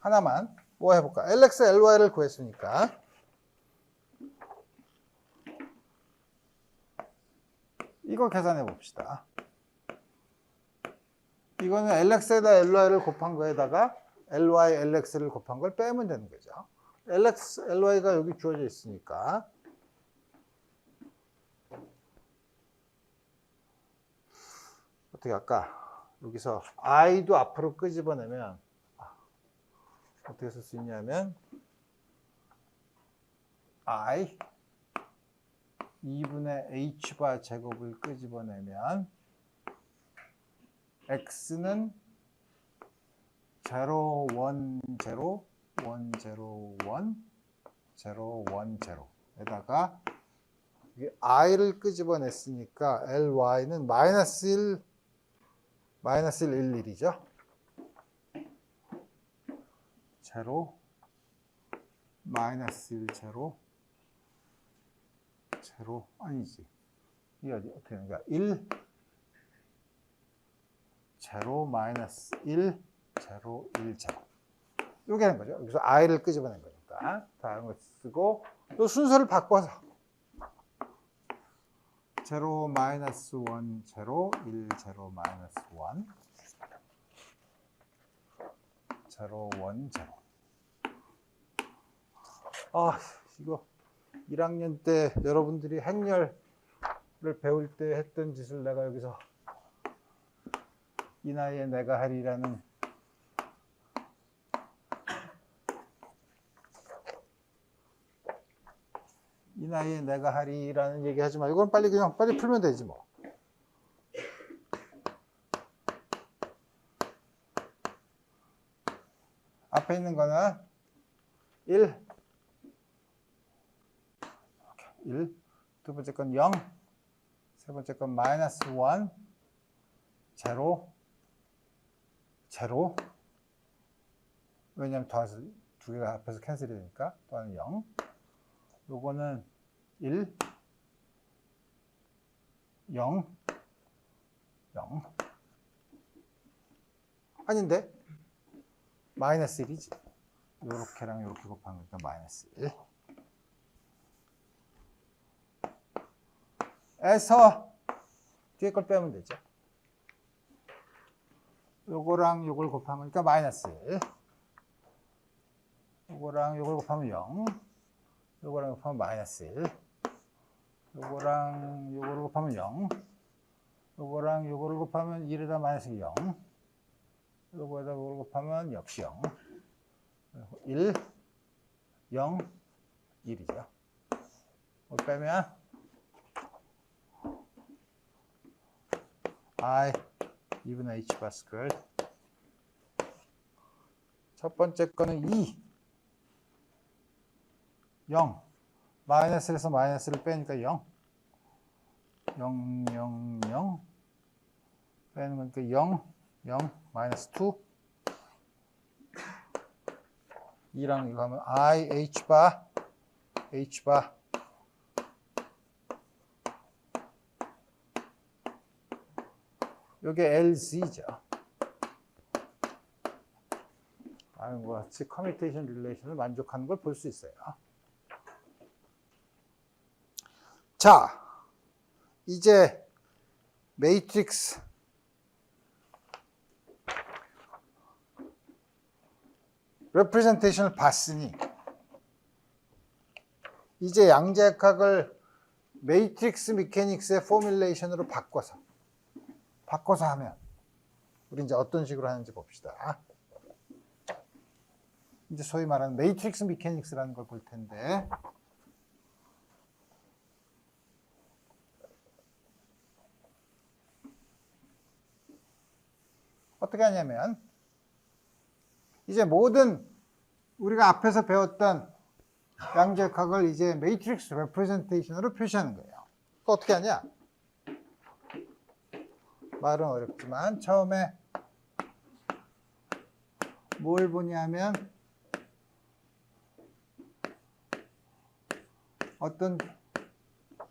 하나만 뭐 해볼까? LX, LY를 구했으니까 이거 계산해 봅시다. 이거는 LX에다 LY를 곱한 거에다가 LY, LX를 곱한 걸 빼면 되는 거죠. LX, LY가 여기 주어져 있으니까 어떻게 할까? 여기서 I도 앞으로 끄집어내면 어떻게 쓸 수 있냐면 I 2분의 H바 제곱을 끄집어내면 X는 0, 1, 0, 1, 0, 1, 0, 1, 0에다가 I를 끄집어냈으니까 LY는 마이너스 1, 1, 1이죠. 0, 마이너스 1, 0, 0 아니지. 이 어떻게 되는 거야? 1, 0, 마이너스 1, 0, 1, 0. 이렇게 하는 거죠. 여기서 i를 끄집어낸 거니까. 다른 거 쓰고 또 순서를 바꿔서 0, 마이너스 1, 0, 1, 0, 마이너스 1, 0, 1, 0. 이거 1학년 때 여러분들이 행렬을 배울 때 했던 짓을 내가 여기서 이 나이에 내가 하리라는 얘기 하지 말고 이건 빨리 풀면 되지 뭐. 앞에 있는 거는 1, 두 번째 건 0, 세 번째 건 마이너스 1, 0, 0. 왜냐면 더해서 두 개가 앞에서 캔슬이 되니까 또한 0. 요거는 1, 0, 0. 아닌데? 마이너스 1이지. 요렇게랑 요렇게 곱한 거니까 마이너스 1. 에서 뒤에 걸 빼면 되죠. 요거랑 요걸 곱하면 그러니까 마이너스 1. 요거랑 요걸 곱하면 0. 요거랑 곱하면 마이너스 1. 요거랑 요거를 곱하면 0. 요거랑 요거를 곱하면 1에다 마이너스 0. 요거에다 요거를 곱하면 역시 0. 1, 0, 1이죠. 뭐 빼면 I 2분의 h 바 스퀘어드. 첫 번째 거는 2, 0. 마이너스에서 마이너스를 빼니까 0. 0, 0, 0. 빼는 거니까 0, 0, 마이너스 2. 2랑 이거 하면 I, H 바, H 바. 요게 LZ죠. 다른 것 같이 커뮤니케이션 릴레이션을 만족하는 걸 볼 수 있어요. 자, 이제 매트릭스 레프레젠테이션을 봤으니 이제 양자역학을 매트릭스 미케닉스의 포뮬레이션으로 바꿔서 하면 우리 이제 어떤 식으로 하는지 봅시다. 이제 소위 말하는 매트릭스 미케닉스라는 걸 볼 텐데, 어떻게 하냐면 이제 모든 우리가 앞에서 배웠던 양자역학을 이제 매트릭스 레프레젠테이션으로 표시하는 거예요. 그거 어떻게 하냐? 말은 어렵지만 처음에 뭘 보냐면 어떤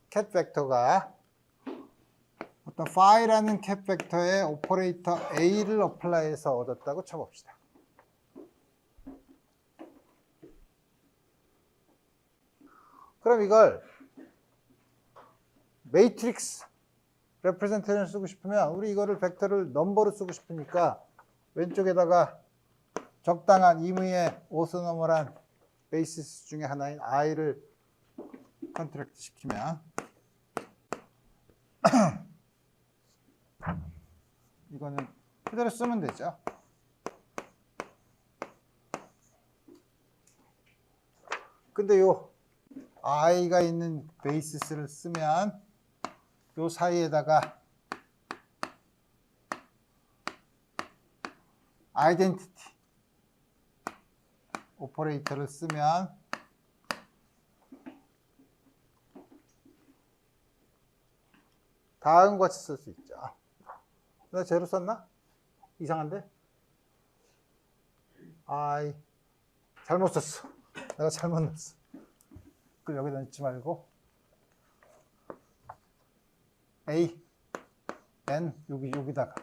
캣 벡터가 어떤 phi라는 캣 벡터에 오퍼레이터 A를 어플라이해서 얻었다고 쳐봅시다. 그럼 이걸 매트릭스 레프레젠테이션을 쓰고 싶으면 우리 이거를 벡터를 넘버로 쓰고 싶으니까 왼쪽에다가 적당한 임의의 오소노멀한 베이시스 중에 하나인 i를 컨트랙트 시키면 이거는 그대로 쓰면 되죠. 근데 요 i가 있는 베이시스를 쓰면 요 사이에다가 아이덴티티 오퍼레이터를 쓰면 다음과 같이 쓸 수 있죠. 내가 제로 썼나? 이상한데? 잘못 썼어. 내가 잘못 넣었어. 그럼 여기다 넣지 말고 A, N 여기다가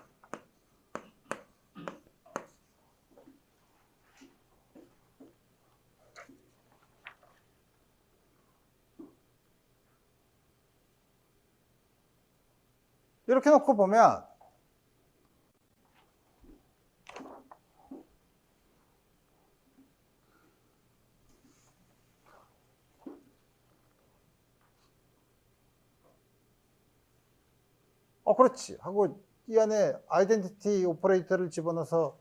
이렇게 놓고 보면 그렇지 하고 이 안에 아이덴티티 오퍼레이터를 집어넣어서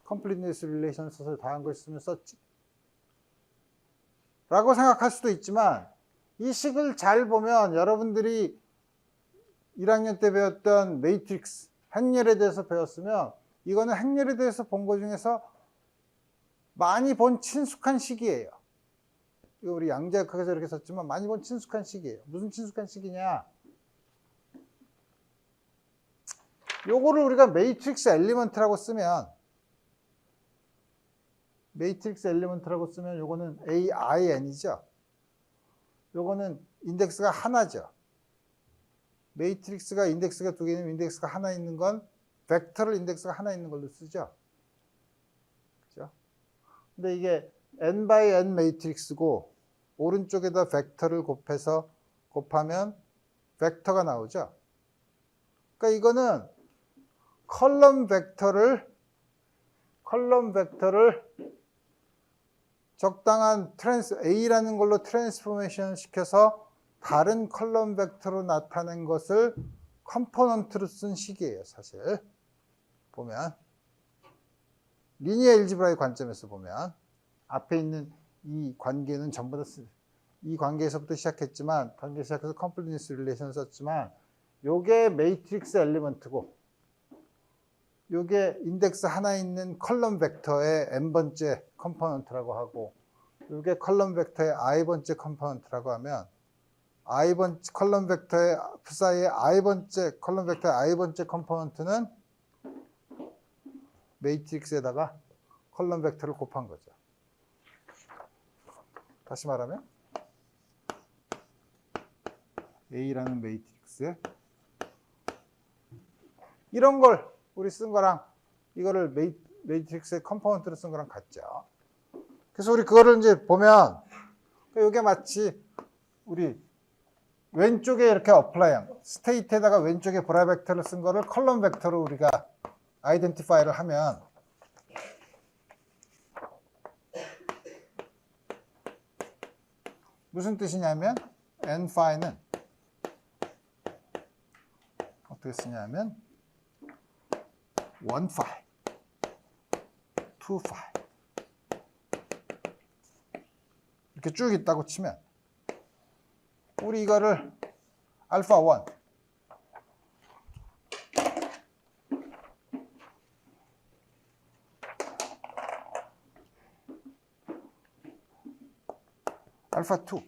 컴플리트니스 릴레이션을 써서 다한 걸 쓰면 썼지 라고 생각할 수도 있지만 이 식을 잘 보면 여러분들이 1학년 때 배웠던 매트릭스 행렬에 대해서 배웠으면 이거는 행렬에 대해서 본 것 중에서 많이 본 친숙한 식이에요. 이거 우리 양자역학에서 이렇게 썼지만 많이 본 친숙한 식이에요. 무슨 친숙한 식이냐? 요거를 우리가 매트릭스 엘리먼트라고 쓰면 요거는 AIN이죠. 요거는 인덱스가 하나죠. 매트릭스가 인덱스가 두 개면 인덱스가 하나 있는 건 벡터를 인덱스가 하나 있는 걸로 쓰죠. 그죠? 근데 이게 n by n 매트릭스고 오른쪽에다 벡터를 곱하면 벡터가 나오죠. 그러니까 이거는 컬럼 벡터를 적당한 A라는 걸로 트랜스포메이션 시켜서 다른 컬럼 벡터로 나타낸 것을 컴포넌트로 쓴 식이에요, 사실. 보면 리니어 엘지브라의 관점에서 보면 앞에 있는 이 관계는 전부 다 이 관계에서부터 시작했지만 관계 시작해서 컴플리니스 릴레이션을 썼지만 요게 매트릭스 엘리먼트고 요게 인덱스 하나 있는 컬럼 벡터의 n번째 컴포넌트라고 하고 요게 컬럼 벡터의 i번째 컴포넌트라고 하면 i번째 컬럼 벡터의 사이의 i번째 컬럼 벡터의 i번째 컴포넌트는 매트릭스에다가 컬럼 벡터를 곱한 거죠. 다시 말하면 A라는 매트릭스에 이런 걸 우리 쓴 거랑 이거를 매트릭스의 컴포넌트로 쓴 거랑 같죠. 그래서 우리 그거를 이제 보면 이게 마치 우리 왼쪽에 이렇게 어플라이한 스테이트에다가 왼쪽에 브라 벡터를 쓴 거를 컬럼 벡터로 우리가 아이덴티파이를 하면 무슨 뜻이냐면 n-는 어떻게 쓰냐면 1-phi, 2-phi 이렇게 쭉 있다고 치면 우리 이거를 알파 1 알파 2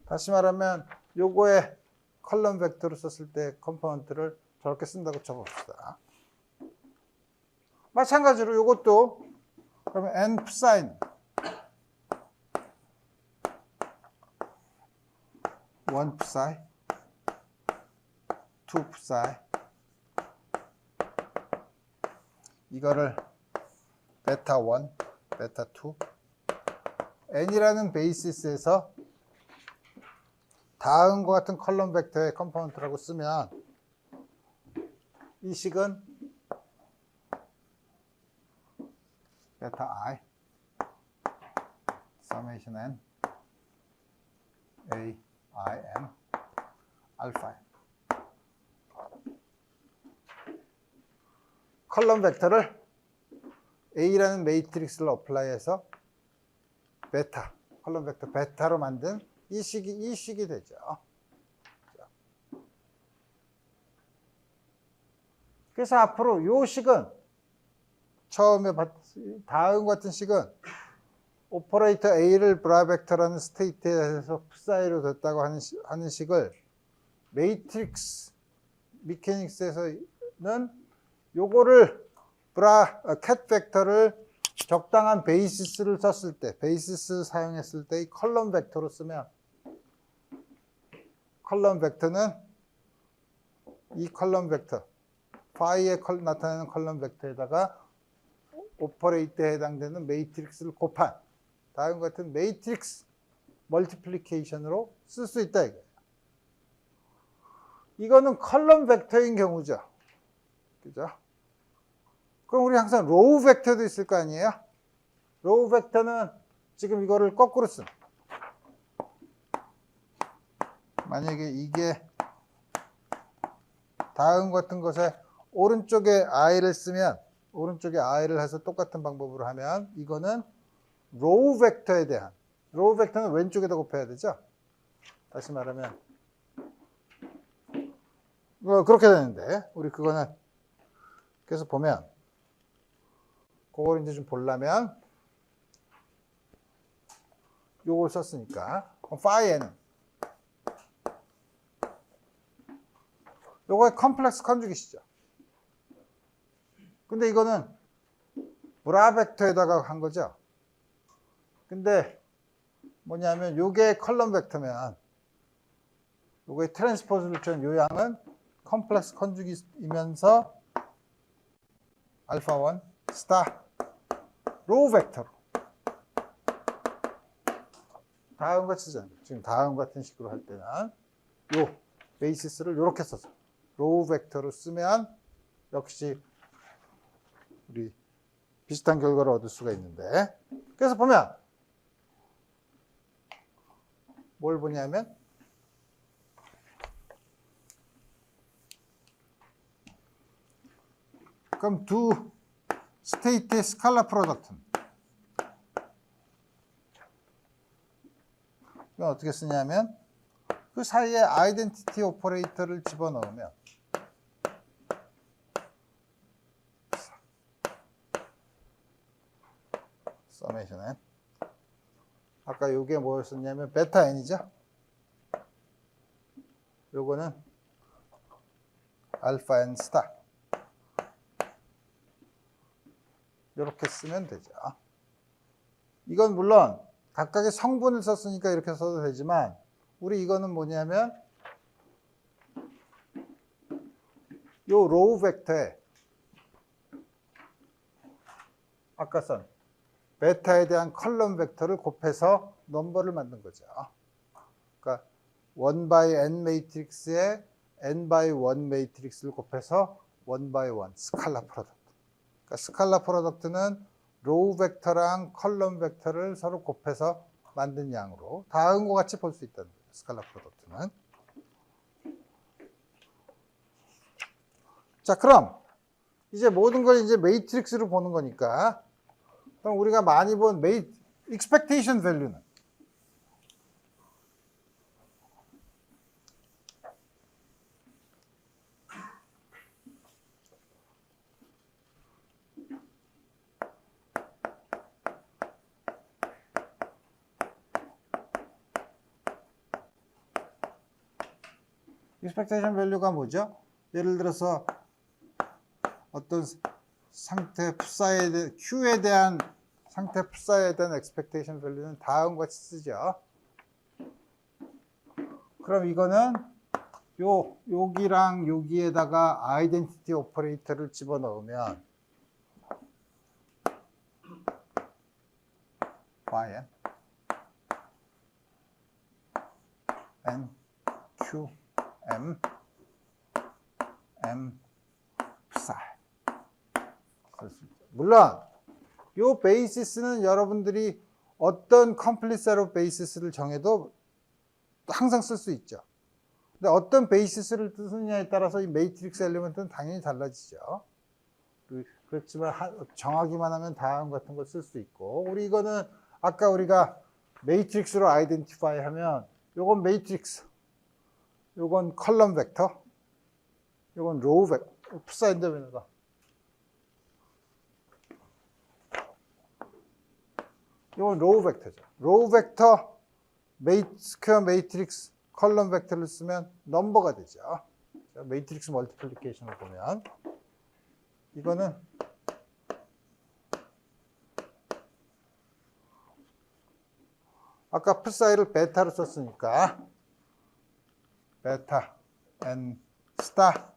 다시 말하면 요거에 컬럼 벡터로 썼을 때 컴포넌트를 저렇게 쓴다고 쳐봅시다. 마찬가지로 요것도 그러면 n psi 1 psi 2 psi 이거를 베타 1 베타 2 n이라는 베이시스에서 다음과 같은 컬럼 벡터의 컴포넌트라고 쓰면 이 식은 베타 i summation n a i m 알파 컬럼 벡터를 A라는 매트릭스를 어플라이해서 베타 컬럼 벡터 베타로 만든 이 식이 되죠. 그래서 앞으로 이 식은 처음에 다음 같은 식은 오퍼레이터 A를 브라벡터라는 스테이트에서 psi로 됐다고 하는 식을 매트릭스 미케닉스에서는 요거를 캣 벡터를 적당한 베이시스를 썼을 때 베이시스 사용했을 때 이 컬럼 벡터로 쓰면 컬럼 벡터는 이 컬럼 벡터 파이에 나타나는 컬럼 벡터에다가 오퍼레이터에 해당되는 매트릭스를 곱한 다음 같은 매트릭스 멀티플리케이션으로 쓸 수 있다 이거예요. 이거는 컬럼 벡터인 경우죠. 그죠? 그럼 우리 항상 로우 벡터도 있을 거 아니에요? 로우 벡터는 지금 이거를 거꾸로 쓴. 만약에 이게 다음 같은 것에 오른쪽에 i를 쓰면 오른쪽에 i를 해서 똑같은 방법으로 하면 이거는 로우 벡터에 대한 로우 벡터는 왼쪽에다 곱해야 되죠. 다시 말하면 그렇게 되는데 우리 그거는 그래서 보면 그걸 이제 좀 보려면 요걸 썼으니까 파이에는 요거의 컴플렉스 컨주깃이죠. 근데 이거는 브라 벡터에다가 한 거죠. 근데 뭐냐면 요게 컬럼 벡터면 요거의 트랜스포즈를 준 요양은 컴플렉스 컨주깃이면서 알파 1 스타 로우 벡터로 다음 같이잖아요. 지금 다음 같은 식으로 할 때는 요 베이시스를 이렇게 써서 로우 벡터로 쓰면 역시 우리 비슷한 결과를 얻을 수가 있는데 그래서 보면 뭘 보냐면 그럼 두 스테이트의 스칼라 프로덕트는 이건 어떻게 쓰냐면 그 사이에 아이덴티티 오퍼레이터를 집어넣으면 서메이션 n 아까 요게 뭐였었냐면 베타 n이죠. 요거는 알파 n 스타 이렇게 쓰면 되죠. 이건 물론 각각의 성분을 썼으니까 이렇게 써도 되지만 우리 이거는 뭐냐면 요 로우 벡터에 아까 쓴 베타에 대한 컬럼 벡터를 곱해서 넘버를 만든 거죠. 그러니까 1 by n 매트릭스에 n by 1 매트릭스를 곱해서 1 by 1 스칼라 프로덕트. 그러니까 스칼라 프로덕트는 로우 벡터랑 컬럼 벡터를 서로 곱해서 만든 양으로 다음과 같이 볼 수 있다는 거예요. 스칼라 프로덕트는. 자, 그럼 이제 모든 걸 이제 매트릭스로 보는 거니까 그럼 우리가 많이 본 expectation value는 expectation value가 뭐죠? 예를 들어서 어떤 상태 푸사에 Q에 대한 상태 푸사에 대한 expectation value는 다음과 같이 쓰죠. 그럼 이거는 여기랑 여기에다가 아이덴티티 오퍼레이터를 집어넣으면 y n q m m psi 물론 이 베이시스는 여러분들이 어떤 컴플릿 셋 오브 베이시스를 정해도 항상 쓸 수 있죠. 근데 어떤 베이시스를 쓰느냐에 따라서 이 매트릭스 엘리먼트는 당연히 달라지죠. 그렇지만 정하기만 하면 다음 같은 걸 쓸 수 있고 우리 이거는 아까 우리가 매트릭스로 아이덴티파이 하면 요건 매트릭스, 요건 컬럼 벡터, 요건 로우 벡터, 푸사인더미너가 이건 로우 벡터죠. 로우 벡터, 스퀘어 매트릭스, 컬럼 벡터를 쓰면 넘버가 되죠. 매트릭스 멀티플리케이션을 보면 이거는 아까 푸사이를 베타로 썼으니까 베타 n 스타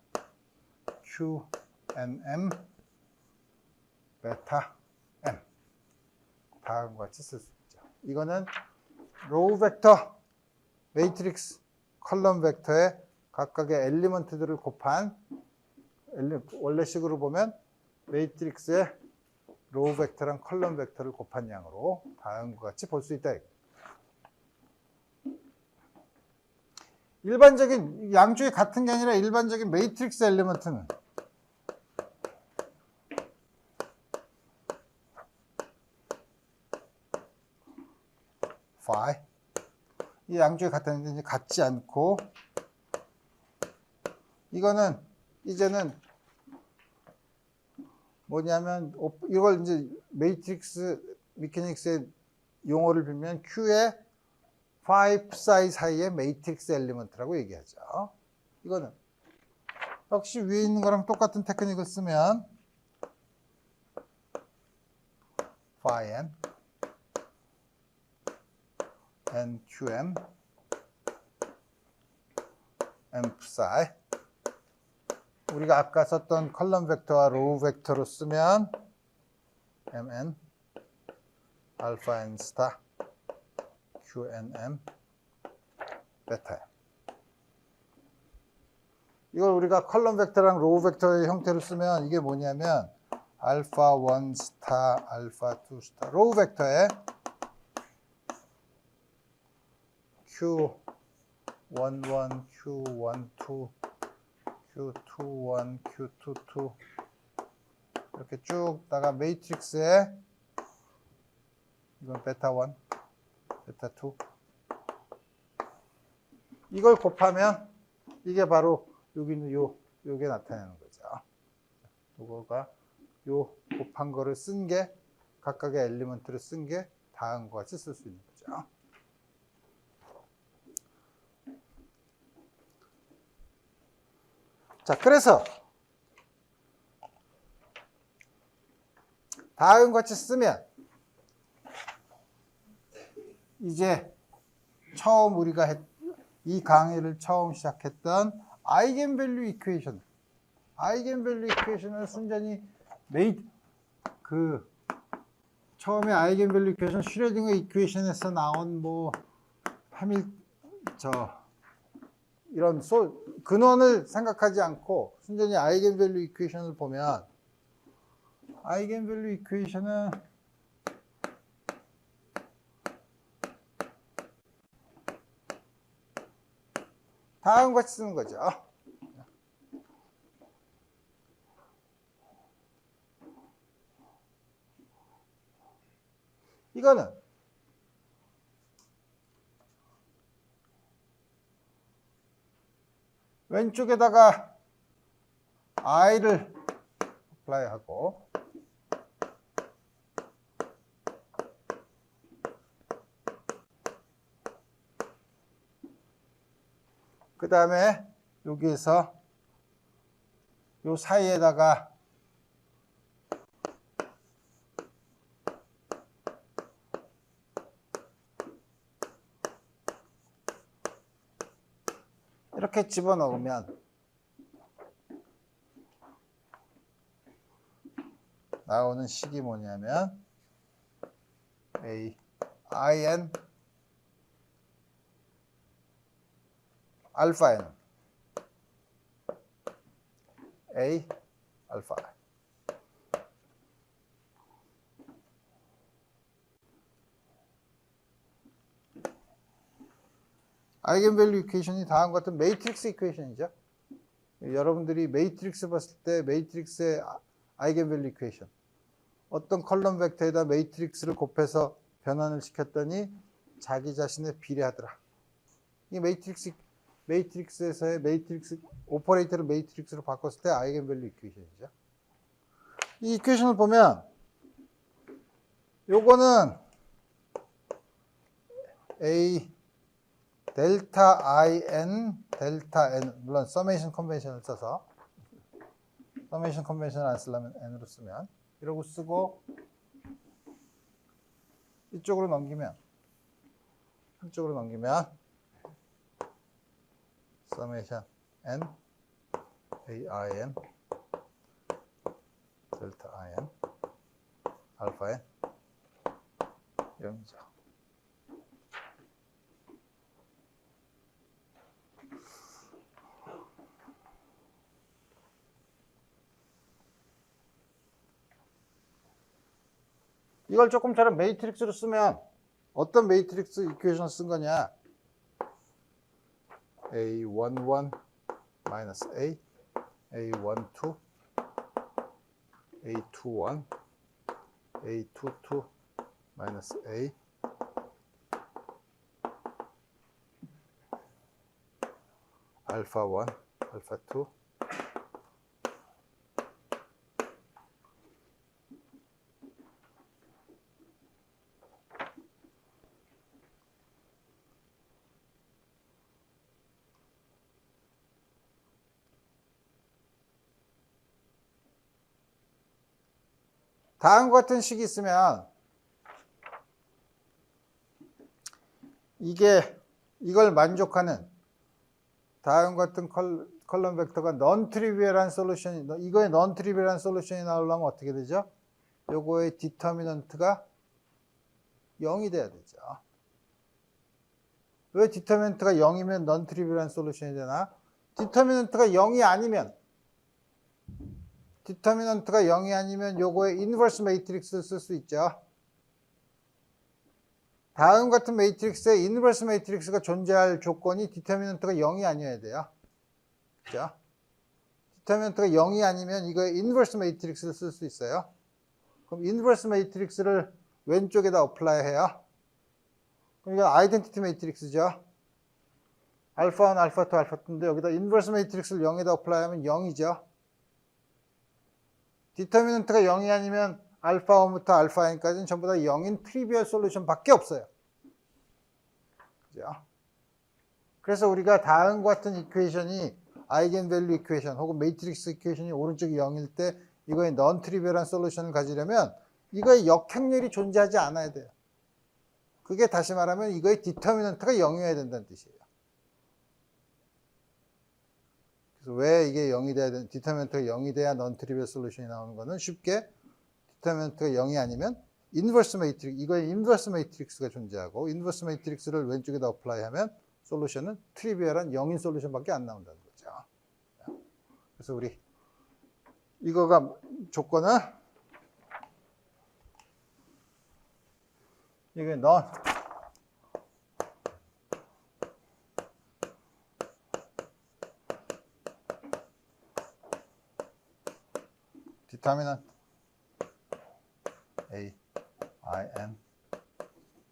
q n m 베타 m 다음과 같이 쓸 수 있죠. 이거는 로우 벡터, 매트릭스, 컬럼 벡터의 각각의 엘리먼트들을 곱한 원래식으로 보면 매트릭스의 로우 벡터랑 컬럼 벡터를 곱한 양으로 다음과 같이 볼 수 있다. 일반적인 양쪽이 같은 게 아니라 일반적인 매트릭스 엘리먼트는 phi 이 양쪽이 같았는데 이제 같지 않고 이거는 이제는 뭐냐면 이걸 이제 매트릭스 미케닉스의 용어를 빌면 Q의 phi psi 사이의 매트릭스 엘리먼트라고 얘기하죠. 이거는 역시 위에 있는 거랑 똑같은 테크닉을 쓰면 phi n n q m m psi 우리가 아까 썼던 컬럼 벡터와 로우 벡터로 쓰면 mn 알파 n 스타 qnm 베타 이걸 우리가 컬럼 벡터랑 로우 벡터의 형태로 쓰면 이게 뭐냐면 알파 1 스타 알파 2 스타 로우 벡터에 q11 q12 q21 q22 이렇게 쭉 다가 매트릭스에 이건 베타 1, 베타 2 이걸 곱하면 이게 바로 여기는 요게 나타나는 거죠. 요거가 요 곱한 거를 쓴 게 각각의 엘리먼트를 쓴 게 다음과 같이 쓸 수 있는 거죠. 자, 그래서 다음과 같이 쓰면 이제 처음 우리가 이 강의를 처음 시작했던 아이겐밸류 이퀘이션을 순전히 처음에 아이겐밸류 이퀘이션 슈레딩거 이퀘이션에서 나온 이런 근원을 생각하지 않고 순전히 아이겐밸류 이퀘이션을 보면 아이겐밸류 이퀘이션은 다음과 같이 쓰는 거죠. 이거는 왼쪽에다가 i를 apply 하고 그 다음에 여기에서 요 사이에다가 이렇게 집어넣으면 나오는 식이 뭐냐면 in 알파 n a 알파 아이겐밸류 이퀘이션이 다음과 같은 매트릭스 이퀘이션이죠. 여러분들이 매트릭스 봤을 때 매트릭스의 아이겐밸류 이퀘이션 어떤 컬럼 벡터에다 매트릭스를 곱해서 변환을 시켰더니 자기 자신에 비례하더라. 이 매트릭스에서의 매트릭스 오퍼레이터를 매트릭스로 바꿨을 때 아이겐밸류 이퀘이션이죠. 이 이퀘이션을 보면 요거는 A 델타 IN 델타 N 물론 서메이션 컨벤션을 써서 서메이션 컨벤션을 안 쓰려면 N으로 쓰면 이러고 쓰고 이쪽으로 넘기면 한쪽으로 넘기면 서메이션 N AIN 델타 IN 알파 N 0이죠. 이걸 조금처럼 매트릭스로 쓰면 어떤 매트릭스 이퀘이션을 쓴 거냐? A11 마이너스 A, A12, A21, A22 마이너스 A, 알파 1, 알파 2, 다음과 같은 식이 있으면 이걸 만족하는 다음과 같은 컬럼 벡터가 넌 트리비얼한 솔루션이 이거의 넌 트리비얼한 솔루션이 나오려면 어떻게 되죠? 요거의 디터미넌트가 0이 돼야 되죠. 왜 디터미넌트가 0이면 넌 트리비얼한 솔루션이 되나? 디터미넌트가 0이 아니면 요거의 인버스 매트릭스를 쓸 수 있죠. 다음 같은 매트릭스에 인버스 매트릭스가 존재할 조건이 디터미넌트가 0이 아니어야 돼요. 그죠? 디터미넌트가 0이 아니면 이거의 인버스 매트릭스를 쓸 수 있어요. 그럼 인버스 매트릭스를 왼쪽에다 어플라이 해요. 그럼 이거 아이덴티티 매트릭스죠. 알파 1, 알파 2, 알파 2인데 여기다 인버스 매트릭스를 0에다 어플라이 하면 0이죠. 디터미넌트가 0이 아니면 알파 1부터 알파 n까지는 전부 다 0인 트리비얼 솔루션 밖에 없어요. 그죠? 그래서 우리가 다음과 같은 이퀘이션이 아이겐밸류 이퀘이션 혹은 매트릭스 이퀘이션이 오른쪽이 0일 때 이거의 넌 트리비얼한 솔루션을 가지려면 이거의 역행렬이 존재하지 않아야 돼요. 그게 다시 말하면 이거의 디터미넌트가 0이어야 된다는 뜻이에요. 그래서 왜 이게 0이 돼야 되는, 디터미넌트가 0이 돼야 넌 트리비얼 솔루션이 나오는 거는 쉽게 디터미넌트가 0이 아니면 인버스 매트릭스, 이거의 인버스 매트릭스가 존재하고 인버스 매트릭스를 왼쪽에다 어플라이 하면 솔루션은 트리비얼한 0인 솔루션밖에 안 나온다는 거죠. 그래서 우리 이거가 조건은 이게 넌 디터미넌트 A, I, N,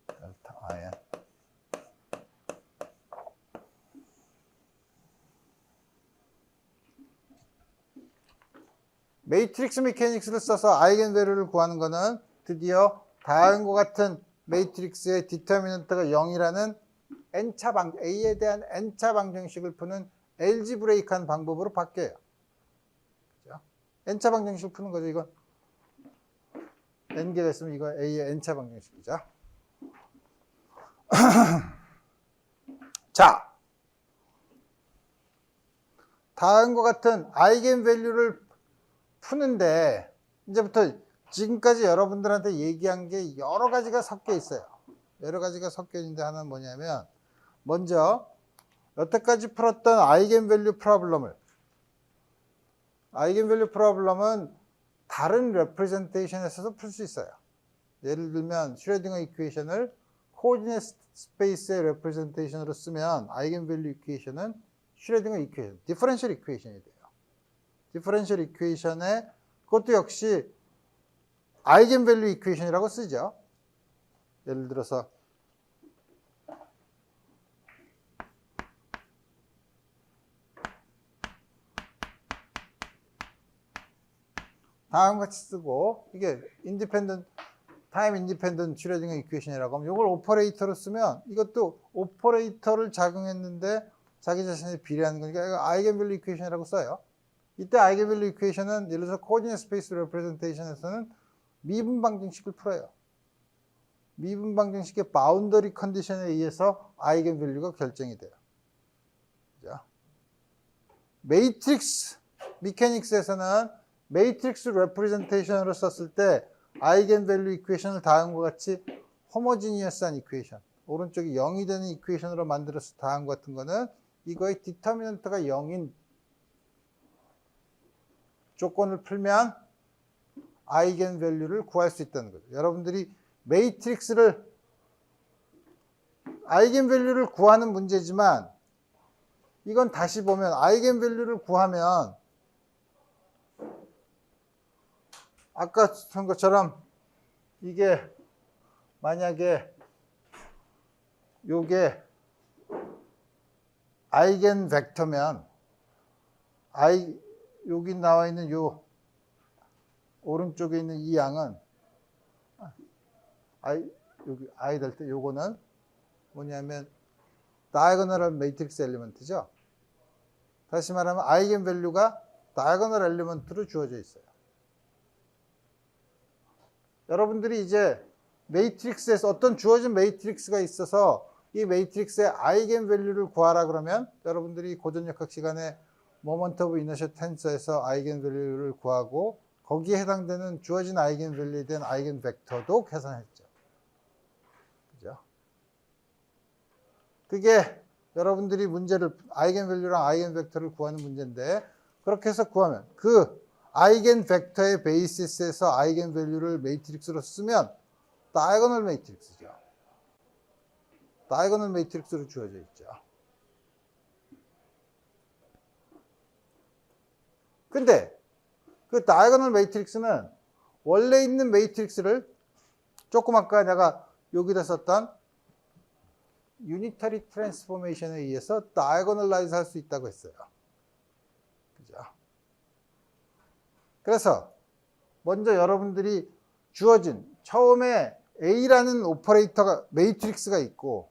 델타 I, N 매트릭스 메카닉스를 써서 아이겐밸류를 구하는 거는 드디어 다음과 같은 매트릭스의 디터미넌트가 0이라는 n차 A에 대한 n차 방정식을 푸는 엘지브레이크한 방법으로 바뀌어요. 그죠? n차 방정식을 푸는 거죠. 이건 n개가 있으면 이거 A의 n차 방정식이죠. 자, 다음과 같은 아이겐밸류를 푸는데 이제부터 지금까지 여러분들한테 얘기한 게 여러 가지가 섞여 있어요. 여러 가지가 섞여 있는데 하나는 뭐냐면 먼저 여태까지 풀었던 아이겐밸류 프로블럼은 다른 레프레젠테이션에서도 풀 수 있어요. 예를 들면 슈레딩거 이퀘이션을 코오디네이트 스페이스의 레프레젠테이션으로 쓰면 아이겐밸류 이퀘이션은 슈레딩거 이퀘이션, 디퍼런셜 이퀘이션이 돼요. 디퍼런셜 이퀘이션에 그것도 역시 아이겐밸류 이퀘이션이라고 쓰죠. 예를 들어서 다음과 같이 쓰고 이게 타임 인디펜던트 슈레딩거 이퀘이션이라고 하면 이걸 오퍼레이터로 쓰면 이것도 오퍼레이터를 작용했는데 자기 자신이 비례하는 거니까 이거 아이겐밸류 이퀘이션이라고 써요. 이때 아이겐밸류 이퀘이션은 예를 들어서 코오디네이트 스페이스 레프레젠테이션에서는 미분 방정식을 풀어요. 미분 방정식의 바운더리 컨디션에 의해서 아이겐밸류가 결정이 돼요. 그죠? 매트릭스 미케닉스에서는 매트릭스 레프레젠테이션으로 썼을 때 아이겐밸류 이퀘이션을 다음과 같이 호모지니어스한 이퀘이션, 오른쪽이 0이 되는 이퀘이션으로 만들어서 다음과 같은 거는 이거의 디터미넌트가 0인 조건을 풀면 아이겐밸류를 구할 수 있다는 거죠. 여러분들이 매트릭스를 아이겐밸류를 구하는 문제지만 이건 다시 보면 아이겐밸류를 구하면 아까 한 것처럼 이게 만약에 요게 아이겐 벡터면 여기 나와 있는 요 오른쪽에 있는 이 양은 여기 I 될 때 요거는 뭐냐면 다이아고널 매트릭스 엘리먼트죠. 다시 말하면 아이겐밸류가 다이아고널 엘리먼트로 주어져 있어요. 여러분들이 이제 매트릭스에서 어떤 주어진 매트릭스가 있어서 이 매트릭스의 아이겐밸류를 구하라 그러면 여러분들이 고전역학 시간에 모먼트 오브 이너셜 텐서에서 아이겐밸류를 구하고 거기에 해당되는 주어진 아이겐밸류에 대한 아이겐 벡터도 계산했죠. 그죠? 그게 여러분들이 문제를 아이겐밸류랑 아이겐 벡터를 구하는 문제인데 그렇게 해서 구하면 그 아이겐 벡터의 베이시스에서 아이겐밸류를 매트릭스로 쓰면 다이아고널 매트릭스죠. 다이아고널 매트릭스로 주어져 있죠. 근데 그 다이아고널 매트릭스는 원래 있는 매트릭스를 조금 아까 내가 여기다 썼던 유니터리 트랜스포메이션에 의해서 다이아고널라이즈 할 수 있다고 했어요. 그죠? 그래서 먼저 여러분들이 주어진 처음에 A라는 오퍼레이터가 매트릭스가 있고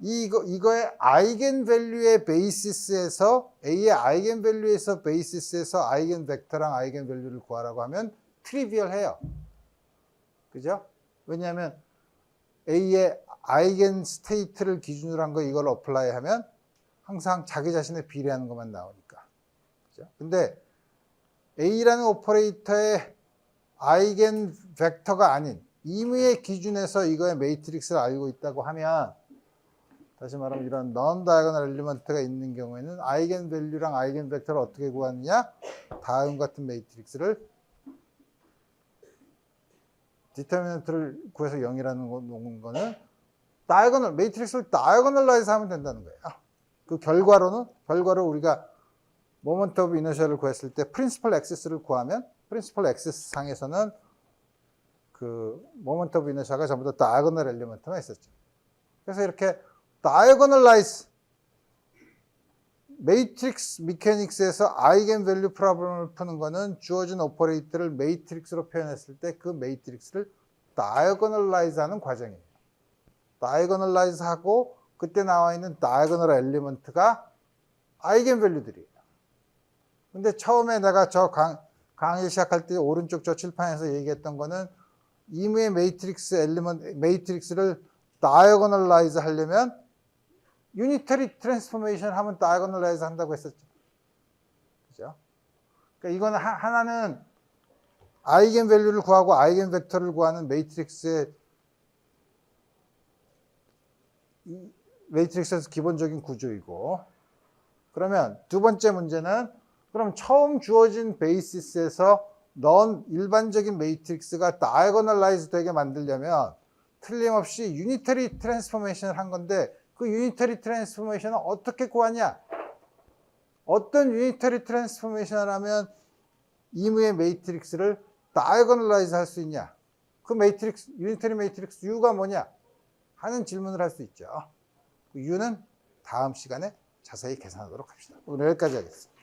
이거의 아이겐밸류의 베이시스에서 A의 아이겐밸류에서 베이시스에서 아이겐벡터랑 아이겐밸류를 구하라고 하면 트리비얼해요. 그죠? 왜냐하면 A의 아이겐 스테이트를 기준으로 한 거 이걸 어플라이 하면 항상 자기 자신에 비례하는 것만 나오니까. 그죠? 근데 A라는 오퍼레이터의 아이겐 벡터가 아닌 임의의 기준에서 이거의 매트릭스를 알고 있다고 하면 다시 말하면 이런 non diagonal 엘리먼트가 있는 경우에는 아이겐 밸류랑 아이겐 벡터를 어떻게 구하느냐? 다음 같은 매트릭스를 디터미넌트를 구해서 0이라는 거는 다이아고널 매트릭스를 다이아고널라이즈 하면 된다는 거예요. 그 결과로 우리가 모먼트 오브 이너셜을 구했을 때 프린시플 액시스를 구하면 프린시플 액시스 상에서는 그 모먼트 오브 이너셜가 전부 다 다이아고널 엘리먼트만 있었죠. 그래서 이렇게 다이아고널라이즈 매트릭스 미케닉스에서 아이겐 밸류 프로블럼을 푸는 거는 주어진 오퍼레이터를 매트릭스로 표현했을 때 그 매트릭스를 다이아고널라이즈 하는 과정이에요. 다이아고널라이즈 하고 그때 나와 있는 다이아고널 엘리먼트가 아이겐 밸류들이에요. 근데 처음에 내가 저 강의 시작할 때 오른쪽 저 칠판에서 얘기했던 거는 임의의 매트릭스를 다이아고널라이즈 하려면 유니터리 트랜스포메이션 하면 다이아고널라이즈 한다고 했었죠. 그죠? 그러니까 이거는 하나는 아이겐 밸류를 구하고 아이겐 벡터를 구하는 매트릭스에서 기본적인 구조이고, 그러면 두 번째 문제는 그럼 처음 주어진 베이시스에서 넌 일반적인 매트릭스가 다이아고널라이즈 되게 만들려면 틀림없이 유니터리 트랜스포메이션을 한 건데 그 유니터리 트랜스포메이션은 어떻게 구하냐? 어떤 유니터리 트랜스포메이션을 하면 임의의 매트릭스를 다이아고널라이즈 할 수 있냐? 그 매트릭스, 유니터리 매트릭스 U가 뭐냐? 하는 질문을 할 수 있죠. 그 U는 다음 시간에 자세히 계산하도록 합시다. 오늘 여기까지 하겠습니다.